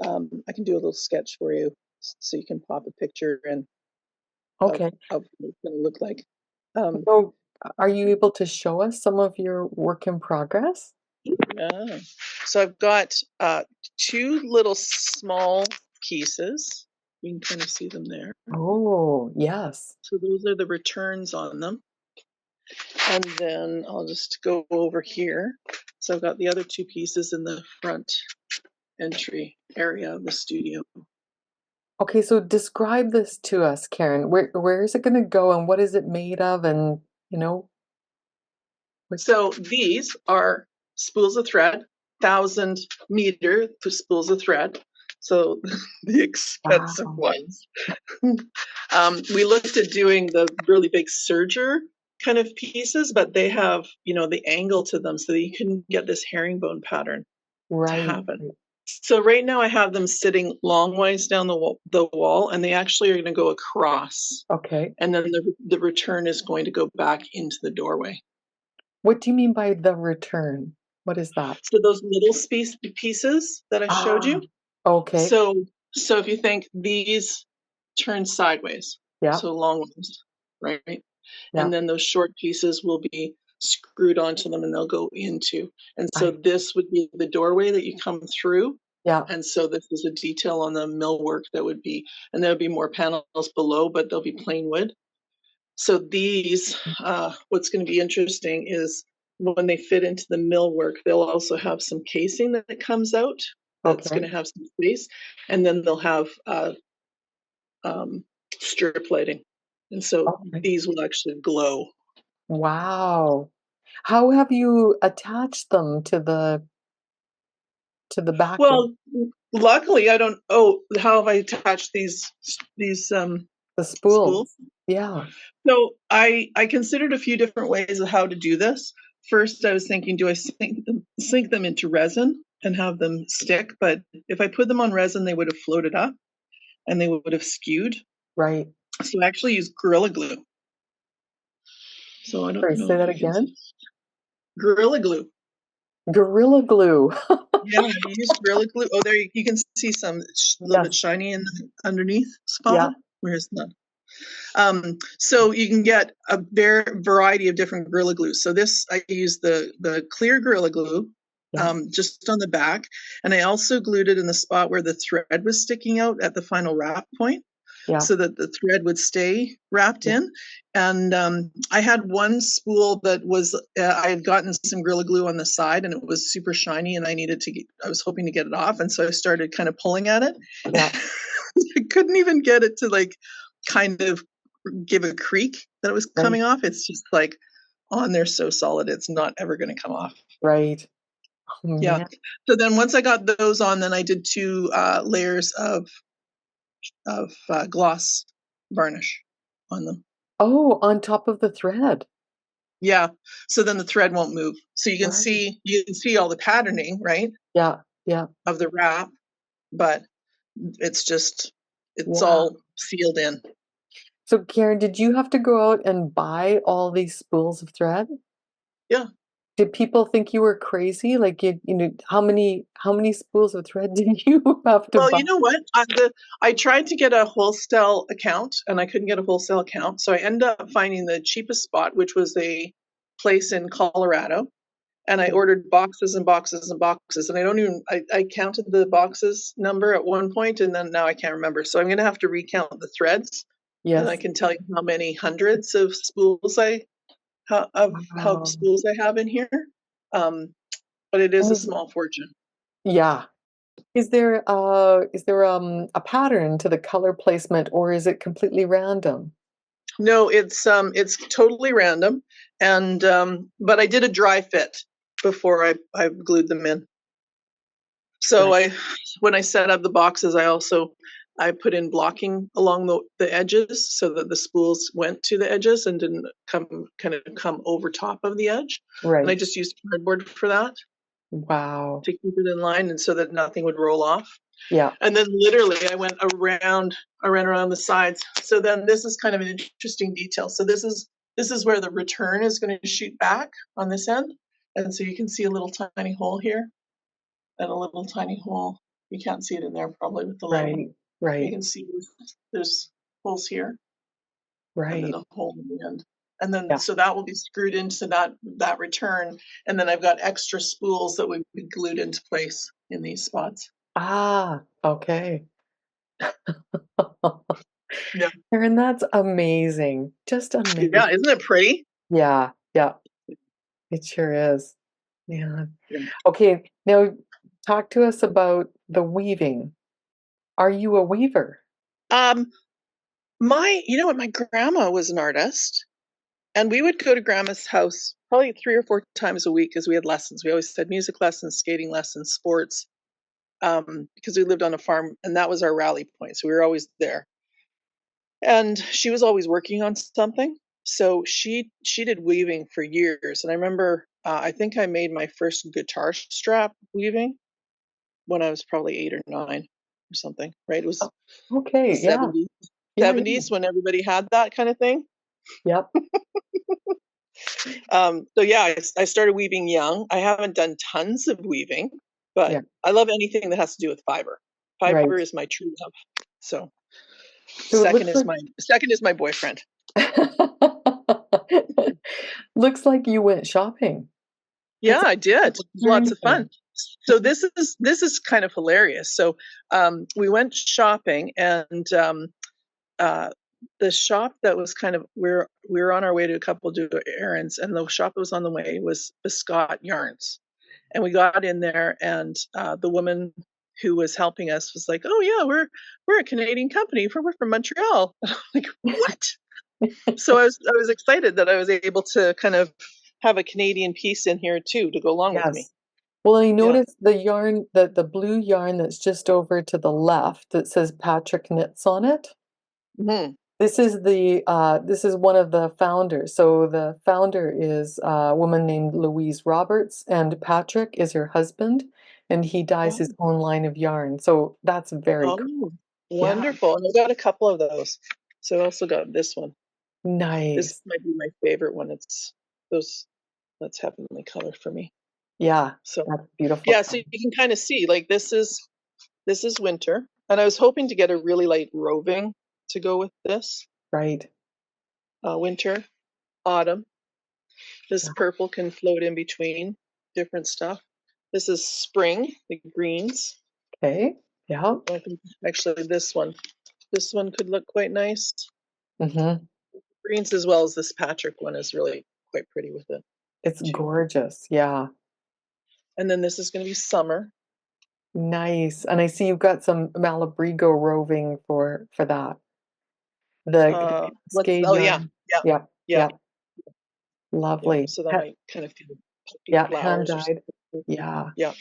I can do a little sketch for you so you can pop a picture in Okay. of what it's going to look like. Um, So are you able to show us some of your work in progress? yeah. So I've got 2 little small pieces. You can kind of see them there. Oh, yes. So those are the returns on them. And then I'll just go over here. So I've got the other 2 pieces in the front entry area of the studio. Okay, so describe this to us, Karen. Where is it going to go and what is it made of and, you know, what, So these are spools of thread, 1,000 meter spools of thread. So the expensive wow. ones. We looked at doing the really big serger kind of pieces, but they have, the angle to them so that you can get this herringbone pattern to Right. happen. So right now I have them sitting longwise down the wall, and they actually are going to go across. Okay. And then the return is going to go back into the doorway. What do you mean by the return? What is that? So those little pieces that I showed Ah, you. okay. So if you think these turn sideways, Yeah, so longways, right? yeah. And then those short pieces will be screwed onto them and they'll go into. And so I this would be the doorway that you come through. Yeah. And so this is a detail on the millwork that would be, and there'll be more panels below, but they'll be plain wood. So these, what's going to be interesting is when they fit into the millwork, they'll also have some casing that comes out that's Okay. going to have some space, and then they'll have strip lighting. And so Okay. these will actually glow. Wow. How have you attached them to the backing? Well, luckily I don't, oh, how have I attached these The spools? spools? Yeah. So I considered a few different ways of how to do this. First, I was thinking, do I sink them into resin and have them stick? But if I put them on resin, they would have floated up and they would have skewed. Right. So I actually use Gorilla Glue. So I don't Sorry, know say if that you can again. see. Gorilla Glue. Gorilla Glue. Yeah, I use Gorilla Glue. Oh, there you can see some a little bit Yes. shiny in the underneath Yeah. spot. Where's that? So you can get a variety of different Gorilla Glue. So this, I use the clear Gorilla Glue Yeah. just on the back. And I also glued it in the spot where the thread was sticking out at the final wrap point, Yeah. so that the thread would stay wrapped in. And I had one spool that was, I had gotten some Gorilla Glue on the side and it was super shiny and I was hoping to get it off. And so I started kind of pulling at it. Yeah. I couldn't even get it to like kind of give a creak that it was Right. coming off. It's just like on there so solid, it's not ever going to come off. Right. Oh, Yeah. man. So then once I got those on, then I did 2 layers of gloss varnish on them. Oh, on top of the thread. Yeah. So then the thread won't move. So you can Right. see all the patterning, right, Yeah. Yeah. of the wrap, but it's Wow. all sealed in. So, Karen, did you have to go out and buy all these spools of thread? Yeah. Did people think you were crazy? Like, how many spools of thread did you have to Well, buy? you know what? I tried to get a wholesale account and I couldn't get a wholesale account. So I ended up finding the cheapest spot, which was a place in Colorado. And I ordered boxes and boxes and boxes. And I counted the boxes number at one point and then now I can't remember. So I'm going to have to recount the threads. And I Yes. can tell you how many hundreds of spools how Wow. spools I have in here. But it is a small fortune. Yeah. Is there a pattern to the color placement, or is it completely random? No, it's totally random, and but I did a dry fit before I glued them in. So Right. when I set up the boxes, I put in blocking along the edges so that the spools went to the edges and didn't come over top of the edge. And I Right. just used cardboard for that Wow. to keep it in line and so that nothing would roll off. Yeah. And then literally I ran around the sides. So then this is kind of an interesting detail. So this is where the return is going to shoot back on this end. And so you can see a little tiny hole here and a little tiny hole. You can't see it in there probably with the lighting. Right. You Right. can see there's holes here and then Right. a hole in the end. And then Yeah. so that will be screwed into that return. And then I've got extra spools that would be glued into place in these spots. Ah, okay. Yeah. Karen, that's amazing. Just amazing. Yeah, isn't it pretty? Yeah. Yeah. It sure is. Yeah. Yeah. Okay. Now, talk to us about the weaving. Are you a weaver? My grandma was an artist, and we would go to grandma's house probably 3 or 4 times a week because we had lessons. We always had music lessons, skating lessons, sports, because we lived on a farm, and that was our rally point. So we were always there. And she was always working on something. So she did weaving for years. And I remember, I think I made my first guitar strap weaving when I was probably 8 or 9 or something, right? It was Okay. the Yeah. 70s. Yeah. 70s when everybody had that kind of thing. Yep. So yeah, I started weaving young. I haven't done tons of weaving, but Yeah. I love anything that has to do with fiber. Right. Fiber is my true love. So So it second looks is my boyfriend. looks like you went shopping. Yeah, That's I did. It was lots of fun. So this is kind of hilarious. So we went shopping, and the shop that was kind of we were on our way to a couple do errands, and the shop that was on the way was Biscott Yarns, and we got in there, and the woman who was helping us was like, "Oh yeah, we're a Canadian company. We're from Montreal." I'm like, what? So I was excited that I was able to kind of have a Canadian piece in here too to go along with me. Yes. Well, I Yeah. noticed the yarn, the blue yarn that's just over to the left that says Patrick Knits on it. Mhm. This is one of the founders. So the founder is a woman named Louise Roberts, and Patrick is her husband, and he dyes his Oh, own line of yarn. So that's very cool. oh, Yeah, wonderful. And I got a couple of those. So I also got this one. This nice. might be my favorite one. It's those, that's heavenly color for me. Yeah, So that's beautiful. yeah, so you can kind of see like this is winter, and I was hoping to get a really light roving to go with this. Right. Winter, autumn. This Yeah. purple can float in between different stuff. This is spring, the greens. Okay. Yeah. I think actually this one could look quite nice. Mm-hmm. Greens as well as this Patrick one is really quite pretty with it It's too. gorgeous. Yeah. And then this is going to be summer. Nice. And I see you've got some Malabrigo roving for that. The What's cascade oh yeah, yarn. yeah, Yeah. yeah, Yeah. yeah. Lovely. So that might kind of feel puffy Yeah, hand flowers or dyed. something. Yeah. Yeah,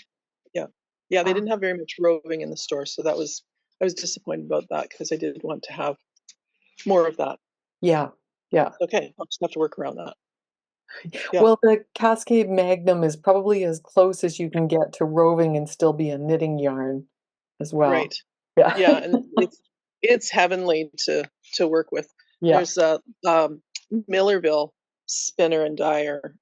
yeah, yeah. They Ah, didn't have very much roving in the store, so I was disappointed about that because I did want to have more of that. yeah. Yeah. Okay, I'll just have to work around that. Yeah, Well, the Cascade Magnum is probably as close as you can get to roving and still be a knitting yarn as well. right. Yeah. Yeah, and it's heavenly to work with. Yeah. There's a Millerville spinner and dyer.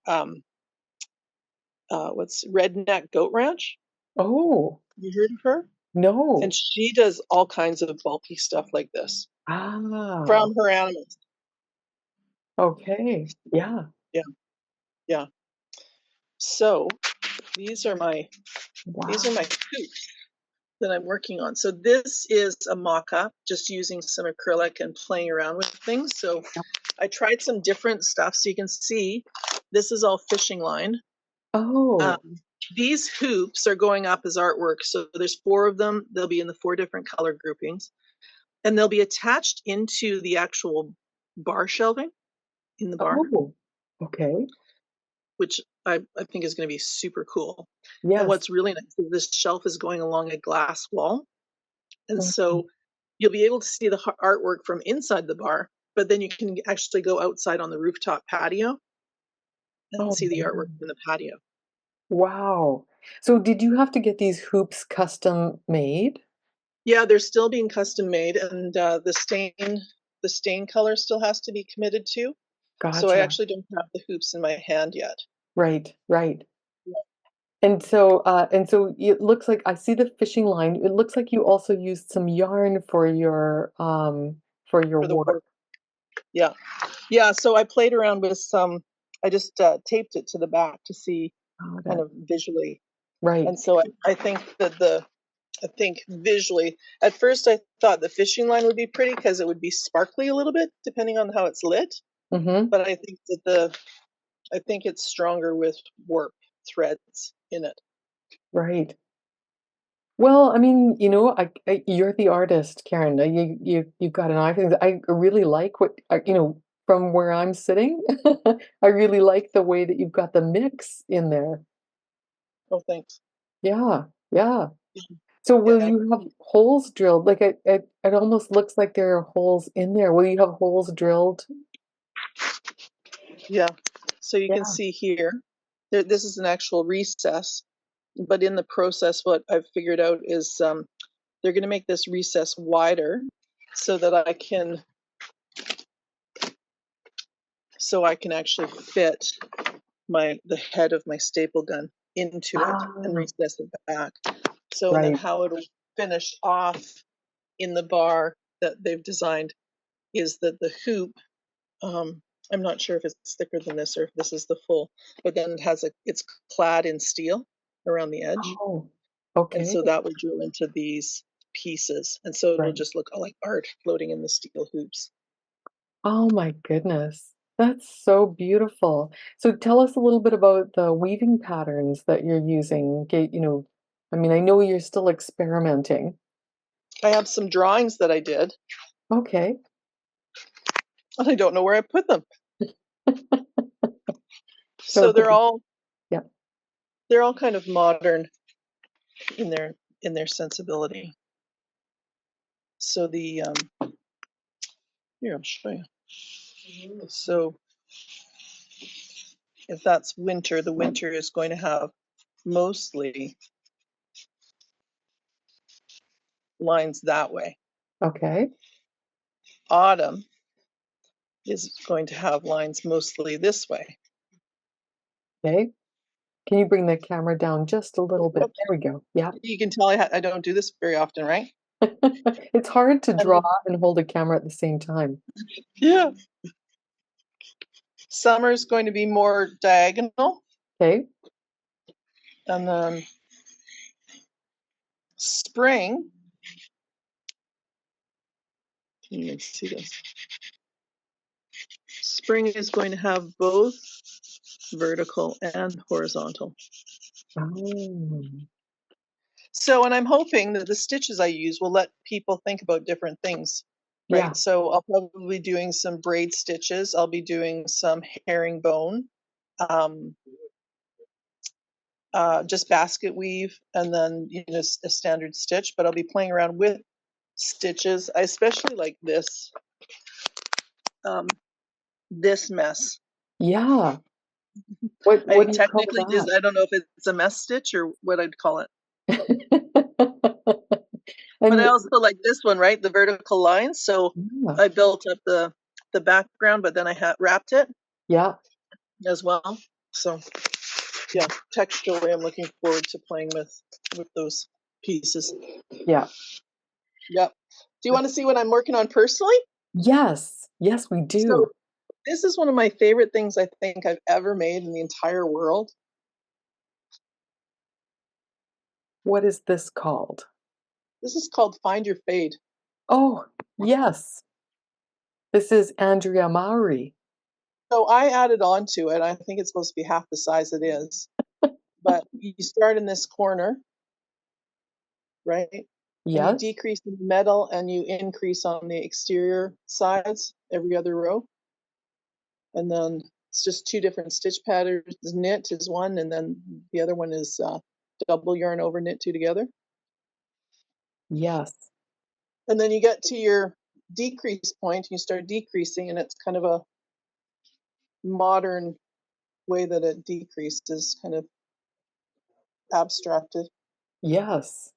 What's Redneck Goat Ranch? Oh, You heard of her? And no. she does all kinds of bulky stuff like this Ah, from her animals. okay. Yeah. Yeah, yeah. So these are my Wow. hoops that I'm working on. So this is a mock-up, just using some acrylic and playing around with things. So Yep. I tried some different stuff. So you can see this is all fishing line. Oh, Um, these hoops are going up as artwork. So there's 4 of them. They'll be in the 4 different color groupings, and they'll be attached into the actual bar shelving in the bar, oh, okay. which I think is going to be super cool. And Yes. what's really nice is this shelf is going along a glass wall. And Mhm. so you'll be able to see the artwork from inside the bar, but then you can actually go outside on the rooftop patio and Oh, see the artwork man. in the patio. Wow. So did you have to get these hoops custom made? Yeah, they're still being custom made, and the stain color still has to be committed to. So I Gotcha. actually don't have the hoops in my hand yet. Right, right. And so it looks like I see the fishing line. It looks like you also used some yarn for your For the warp. work. Yeah, yeah. So I played around with some. I just taped it to the back to see Got kind it. of visually, Right. and so I think that I think visually, at first I thought the fishing line would be pretty because it would be sparkly a little bit depending on how it's lit. Mm-hmm. But I think I think it's stronger with warp threads in it. Right. Well, I mean, you're the artist, Karen. You've got an eye for things. I really like from where I'm sitting. I really like the way that you've got the mix in there. Oh, thanks. Yeah, yeah. So will Yeah, you have holes drilled? Like it almost looks like there are holes in there. Will you have holes drilled? yeah. So you can Yeah. see here, this is an actual recess, but in the process, what I've figured out is they're going to make this recess wider so that I can actually fit the head of my staple gun into it and Ah, recess it back. So, and then right. how it'll finish off in the bar that they've designed is that the hoop, um, I'm not sure if it's thicker than this or if this is the full, but then it's clad in steel. around the edge. Oh, And okay. so that will drill into these pieces. And so it'll Right. just look like art floating in the steel hoops. Oh my goodness. That's so beautiful. So tell us a little bit about the weaving patterns that you're using. I mean, I know you're still experimenting. I have some drawings that I did, Okay. and I don't know where I put them. So So it's like, yeah, they're all kind of modern in their sensibility. So here, I'll show you. So if that's winter, the winter is going to have mostly lines that way. okay. Autumn is going to have lines mostly this way. Okay. Can you bring the camera down just a little bit? Whoops. There we go. Yeah. You can tell I don't do this very often, right? It's hard to And draw and hold a camera at the same time. yeah, summer is going to be more diagonal, Okay. and then spring, can you see this? Spring is going to have both vertical and horizontal. Oh, So, and I'm hoping that the stitches I use will let people think about different things, yeah. right? So I'll probably be doing some braid stitches. I'll be doing some herringbone, um, just basket weave, and then a standard stitch. But I'll be playing around with stitches. I especially like um, this mess. Yeah. What I do you call technically is, I don't know if it's a mess stitch or what I'd call it. that? But I And also like this one, right? The vertical lines. So yeah, I built up the background, but then I wrapped it yeah, as well. So yeah, texturally, I'm looking forward to playing with those pieces. yeah. Yep. Do you want to see what I'm working on personally? Yes, yes, we So do. this is one of my favorite things I think I've ever made in the entire world. What is this called? This is called Find Your Fade. Oh, yes. This is Andrea Maury. So I added on to it. I think it's supposed to be half the size it is. But you start in this corner, right? And you Yes, decrease in the metal and you increase on the exterior sides every other row. And then it's just two different stitch patterns. Knit is one, and then the other one is double yarn over knit two together. yes, And then you get to your decrease point, and you start decreasing, and it's kind of a modern way that it decreases, kind of abstracted. yes.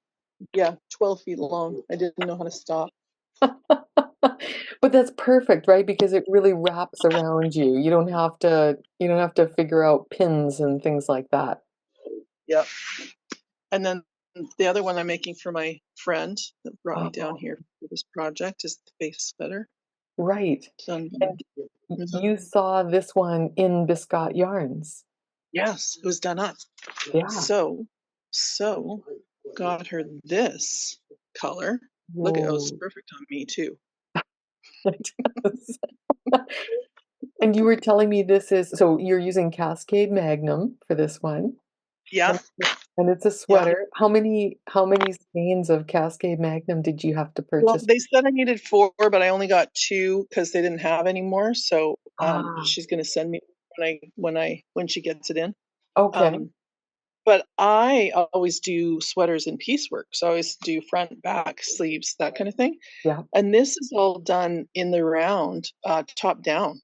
Yeah, 12 feet long. I didn't know how to stop. But that's perfect, right? Because it really wraps around you. You don't have to figure out pins and things like that. Yep. And then the other one I'm making for my friend that brought me down Oh, here for this project is the face sweater. right. Done. And you saw this one in Biscot Yarns. Yes, it was done up. Yeah. So got her this color. Look, it was Whoa. perfect on me too. It does. And you were telling me so you're using Cascade Magnum for this one, Yeah, and and it's a yeah. sweater. How many skeins of Cascade Magnum did you have to Well, purchase? they said I needed 4, but I only got 2 because they didn't have any more. So Ah, she's gonna send me when she gets it in. okay. Um, but I always do sweaters in piecework. So I always do front, back, sleeves, that kind of thing. Yeah, And this is all done in the round, top down.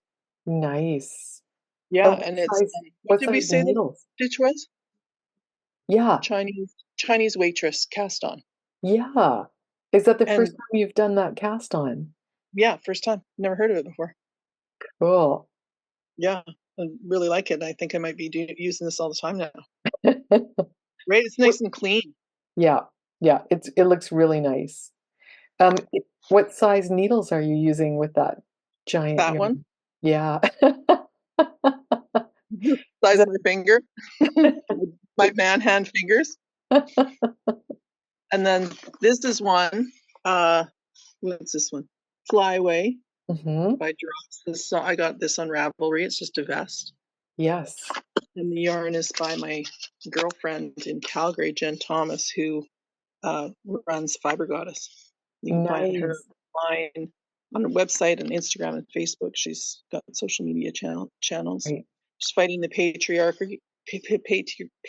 nice. Yeah, And and it's what what did we size say the needles? stitch was? Yeah, Chinese waitress cast on. yeah. Is that the first And time you've done that cast on? yeah, first time. Never heard of it before. Cool. Yeah, I really like it. I think I might be using this all the time now. Right? It's What nice and clean. yeah, yeah, it looks really nice. What size needles are you using with that giant That one, yarn? Yeah. Is size that of my finger. my man hand fingers. And then this is one. What's this one? Flyaway Mm-hmm. by Drops. I got this on Ravelry. It's just a vest. Yes. And the yarn is by my girlfriend in Calgary, Jen Thomas, who runs Fiber Goddess. You can find her Nice. online on her website and Instagram and Facebook. She's got social media channels. Right. She's fighting the patriarchy.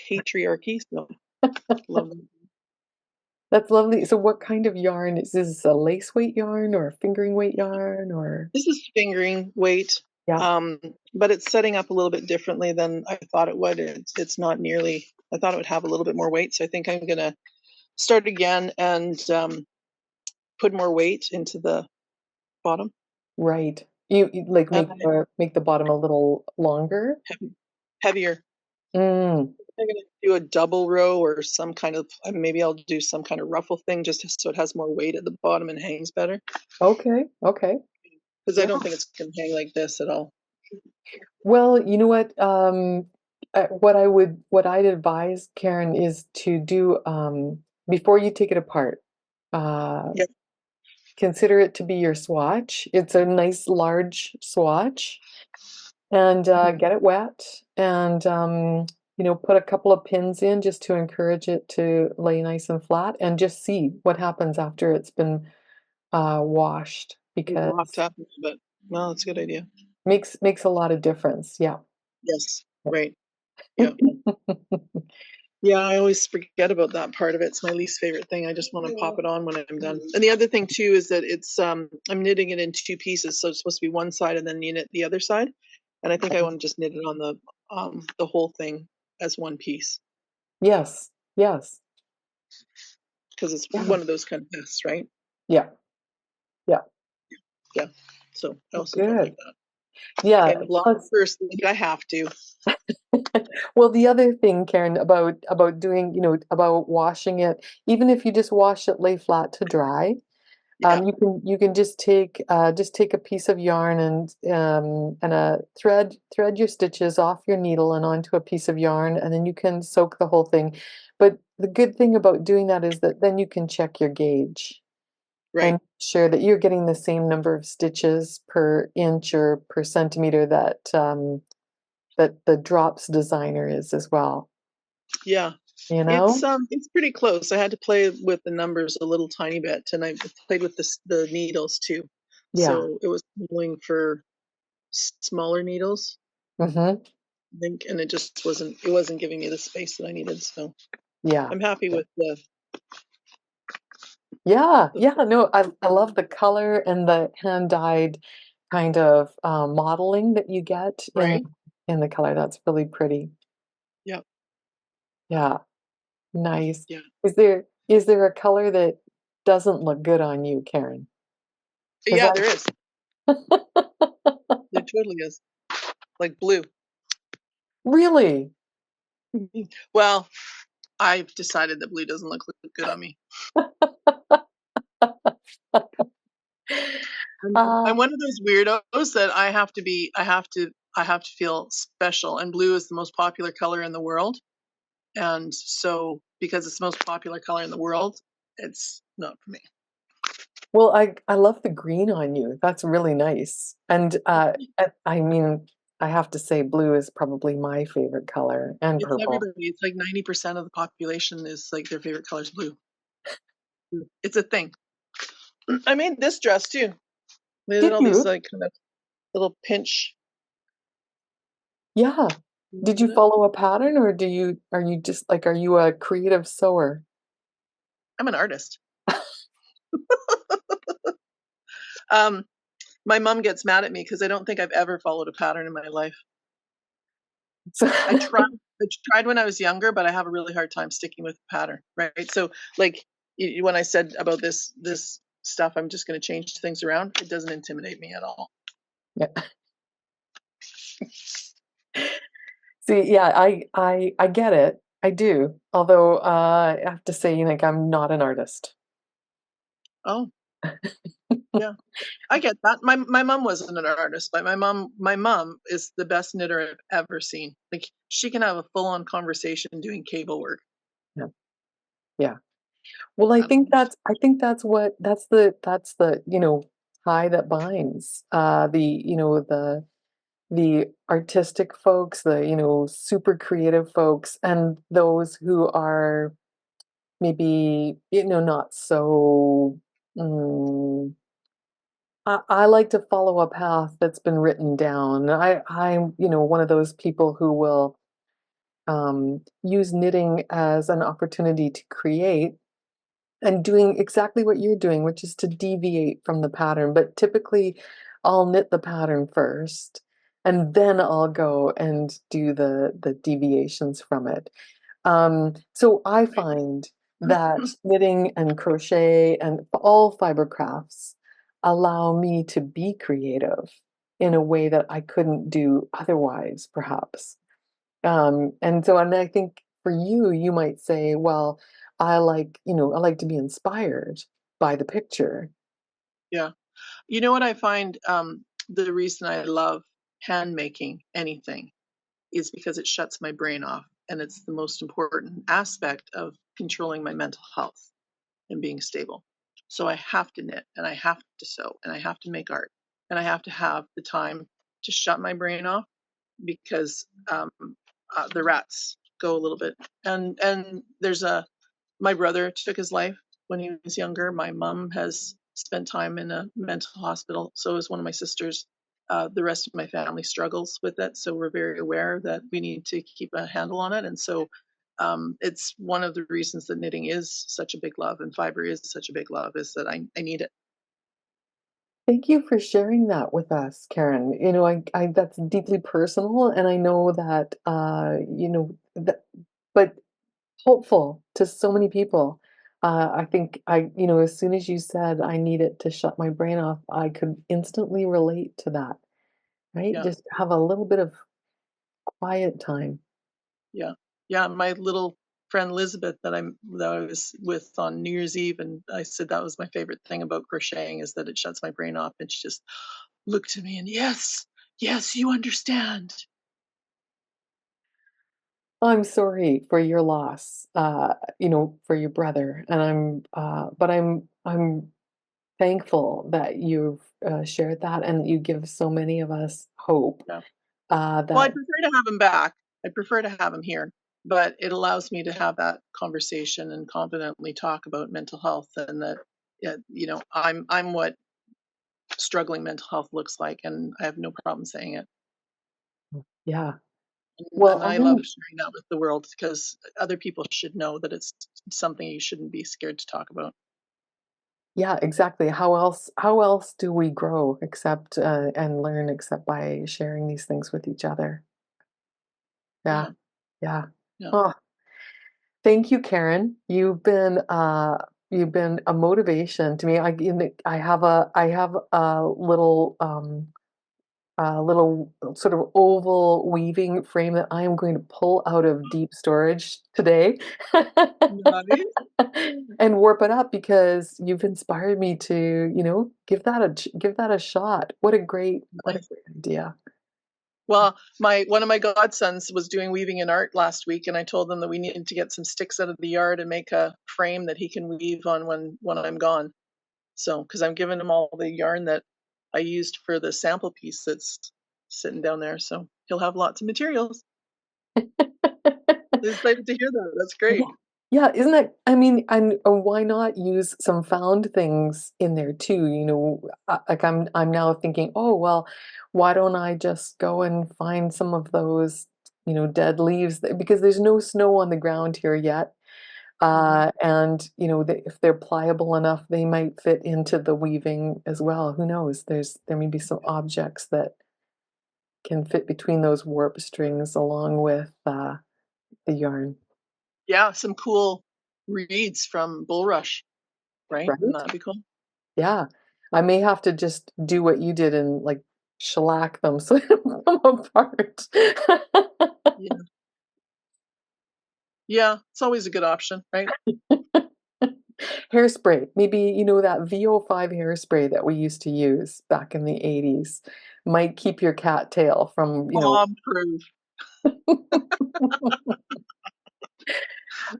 Patriarchy. So love them. That's lovely. So what kind of yarn? Is this a lace weight yarn or a fingering weight yarn or? This is fingering weight, Yeah. but it's setting up a little bit differently than I thought it would. It's not nearly. I thought it would have a little bit more weight, so I think I'm gonna start again and put more weight into the bottom. Right. You like And make the bottom a little longer? heavier. Mm. I'm gonna do a double row or some kind of. Maybe I'll do some kind of ruffle thing just so it has more weight at the bottom and hangs better. Okay. Okay. Because I don't think it's gonna hang like this at all. Well, you know what? What I'd advise, Karen, is to do before you take it apart. Yep. Consider it to be your swatch. It's a nice large swatch, and get it wet, and put a couple of pins in just to encourage it to lay nice and flat, and just see what happens after it's been washed, because Locked up, but well, it's a good idea. makes a lot of difference. Yeah. Yes. Right. Yeah. Yeah, I always forget about that part of it. It's my least favorite thing. I just want to pop it on when I'm done. And the other thing too is that it's I'm knitting it in two pieces, so it's supposed to be one side and then you knit the other side. And I think I want to just knit it on the whole thing as one piece Yes. Yes. because it's Yeah. one of those kind of tests, right? Yeah. Yeah. Yeah. So I also felt Good. like that. Yeah. And first, I have to. Well, the other thing, Karen, about doing, about washing it, even if you just wash it, lay flat to dry, Yeah. you can just take a piece of yarn and a thread your stitches off your needle and onto a piece of yarn, and then you can soak the whole thing. But the good thing about doing that is that then you can check your gauge Right. and sure that you're getting the same number of stitches per inch or per centimeter that the drops designer is as well. Yeah. You know? It's pretty close. I had to play with the numbers a little tiny bit, and I played with the needles too. Yeah. So it was pulling for smaller needles, Mm-hmm. I think, and it wasn't giving me the space that I needed. So Yeah. I'm happy with Yeah. the Yeah. No, I love the color and the hand-dyed kind of modeling that you get right. in the color. That's really pretty. Yeah. Yeah. Nice. Yeah. Is there a color that doesn't look good on you, Karen? Because Yeah, there is. There totally is. Like blue. really. Well, I've decided that blue doesn't look good on me. I'm one of those weirdos that I have to feel special, and blue is the most popular color in the world. And so because it's the most popular color in the world, it's not for me. Well, I love the green on you. That's really nice. And I mean, I have to say blue is probably my favorite color, and It's purple. everybody. It's like 90% of the population is like their favorite color is blue. It's a thing. I made this dress too. They did Did all these you? like kind of little pinch. Yeah. Did you follow a pattern, or are you just like, are you a creative sewer? I'm an artist. Um, my mom gets mad at me because I don't think I've ever followed a pattern in my life. So, I tried. I tried when I was younger, but I have a really hard time sticking with a pattern. Right. So, like when I said about this stuff, I'm just going to change things around. It doesn't intimidate me at all. yeah. See, yeah, I get it. I do. Although I have to say, like, I'm not an artist. Oh, Yeah, I get that. My mom wasn't an artist, but my mom is the best knitter I've ever seen. Like she can have a full on conversation doing cable work. Yeah. Yeah. Well, I I don't think know. that's the, tie that binds the artistic folks, the, super creative folks, and those who are maybe, not so I like to follow a path that's been written down. I'm, one of those people who will use knitting as an opportunity to create and doing exactly what you're doing, which is to deviate from the pattern. But typically, I'll knit the pattern first, and then I'll go and do the deviations from it. So I find that knitting and crochet and all fiber crafts allow me to be creative in a way that I couldn't do otherwise, perhaps. And I think for you, you might say, well, I like to be inspired by the picture. Yeah. You know what I find, the reason I love hand making anything is because it shuts my brain off, and it's the most important aspect of controlling my mental health and being stable. So I have to knit, and I have to sew, and I have to make art, and I have to have the time to shut my brain off because the rats go a little bit. And there's a my brother took his life when he was younger. My mom has spent time in a mental hospital. So is one of my sisters. The rest of my family struggles with it. So we're very aware that we need to keep a handle on it. And so it's one of the reasons that knitting is such a big love and fiber is such a big love is that I need it. Thank you for sharing that with us, Karen. I that's deeply personal, and I know that but hopeful to so many people. I think as soon as you said I need it to shut my brain off, I could instantly relate to that, right? Yeah. Just have a little bit of quiet time. Yeah. Yeah. My little friend Elizabeth that I was with on New Year's Eve, and I said that was my favorite thing about crocheting is that it shuts my brain off. And she just looked at me and yes, yes, you understand. I'm sorry for your loss, for your brother, and I'm thankful that you've shared that and that you give so many of us hope. Yeah. Well, I'd That prefer to have him back. I'd prefer to have him here, but it allows me to have that conversation and confidently talk about mental health and that, yeah, I'm what struggling mental health looks like, and I have no problem saying it. Yeah. Well, And I love sharing that with the world because other people should know that it's something you shouldn't be scared to talk about. yeah, exactly. How else do we grow except and learn except by sharing these things with each other? Yeah. Yeah, Yeah. yeah. Oh, thank you, Karen. You've been a motivation to me. I have a little sort of oval weaving frame that I am going to pull out of deep storage today Nice. and warp it up because you've inspired me to, give that a shot. What a Nice. great idea. Well, my one of my godsons was doing weaving and art last week, and I told them that we needed to get some sticks out of the yard and make a frame that he can weave on when I'm gone. So, because I'm giving him all the yarn that I used for the sample piece that's sitting down there, so he'll have lots of materials. Excited to hear that. That's Yeah. great. Yeah, isn't that I mean, and why not use some found things in there too, like I'm now thinking, "Oh, well, why don't I just go and find some of those, dead leaves?" Because there's no snow on the ground here yet. Mhm. And if they're pliable enough, they might fit into the weaving as well. Who knows? There may be some objects that can fit between those warp strings along with the yarn, Yeah, some cool reeds from bulrush, right? Wouldn't right? that be cool? Yeah. I may have to just do what you did and, like, shellac them so they don't come apart. Yeah. Yeah, it's always a good option, right? Hairspray. Maybe, you know, that VO5 hairspray that we used to use back in the 80s might keep your cat tail from, you know. Bomb proof.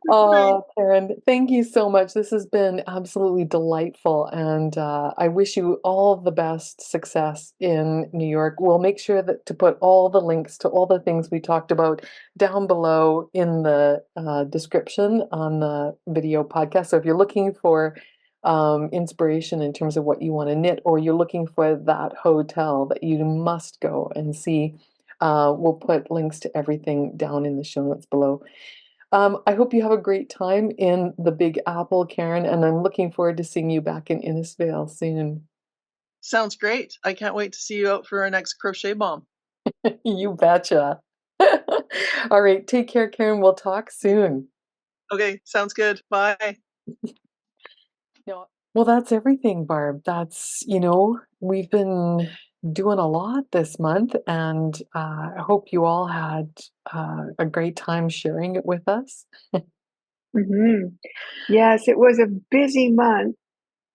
Right. Oh, Karen, thank you so much. This has been absolutely delightful, and I wish you all the best success in New York. We'll make sure that to put all the links to all the things we talked about down below in the description on the video podcast. So if you're looking for inspiration in terms of what you want to knit, or you're looking for that hotel that you must go and see, we'll put links to everything down in the show notes below. I hope you have a great time in the Big Apple, Karen, and I'm looking forward to seeing you back in Innisfail soon. Sounds great. I can't wait to see you out for our next crochet bomb. You betcha. All right, take care, Karen. We'll talk soon. Okay, sounds good. Bye. Yeah. Well, that's everything, Barb. That's, you know, we've been doing a lot this month, and I hope you all had a great time sharing it with us. Yes, it was a busy month.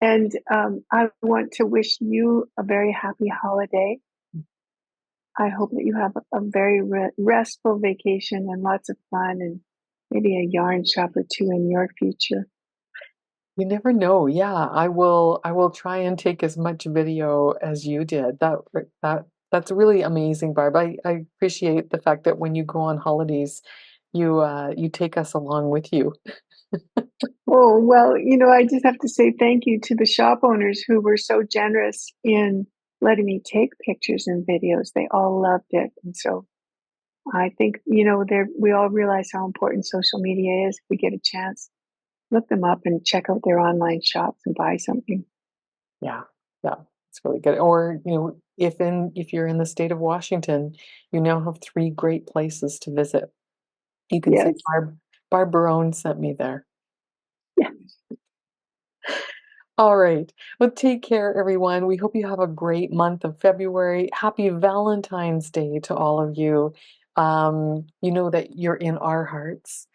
And I want to wish you a very happy holiday. I hope that you have a very restful vacation and lots of fun and maybe a yarn shop or two in your future. You never know. Yeah, I will try and take as much video as you did. That's really amazing, Barb. I appreciate the fact that when you go on holidays, you take us along with you. Oh, well, you know, I just have to say thank you to the shop owners who were so generous in letting me take pictures and videos. They all loved it. And so I think, you know, we all realize how important social media is. If we get a chance, look them up and check out their online shops and buy something. Yeah, yeah, it's really good. Or, you know, if you're in the state of Washington, you now have three great places to visit. You can say Yes. Barb Barone sent me there. Yeah. All right. Well, take care, everyone. We hope you have a great month of February. Happy Valentine's Day to all of you. You know that you're in our hearts.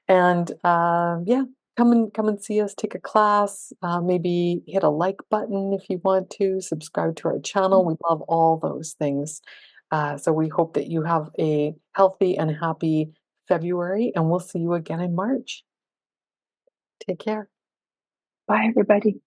And yeah, come and see us, take a class, maybe hit a like button if you want to, subscribe to our channel. We love all those things. So we hope that you have a healthy and happy February, and we'll see you again in March. Take care. Bye, everybody.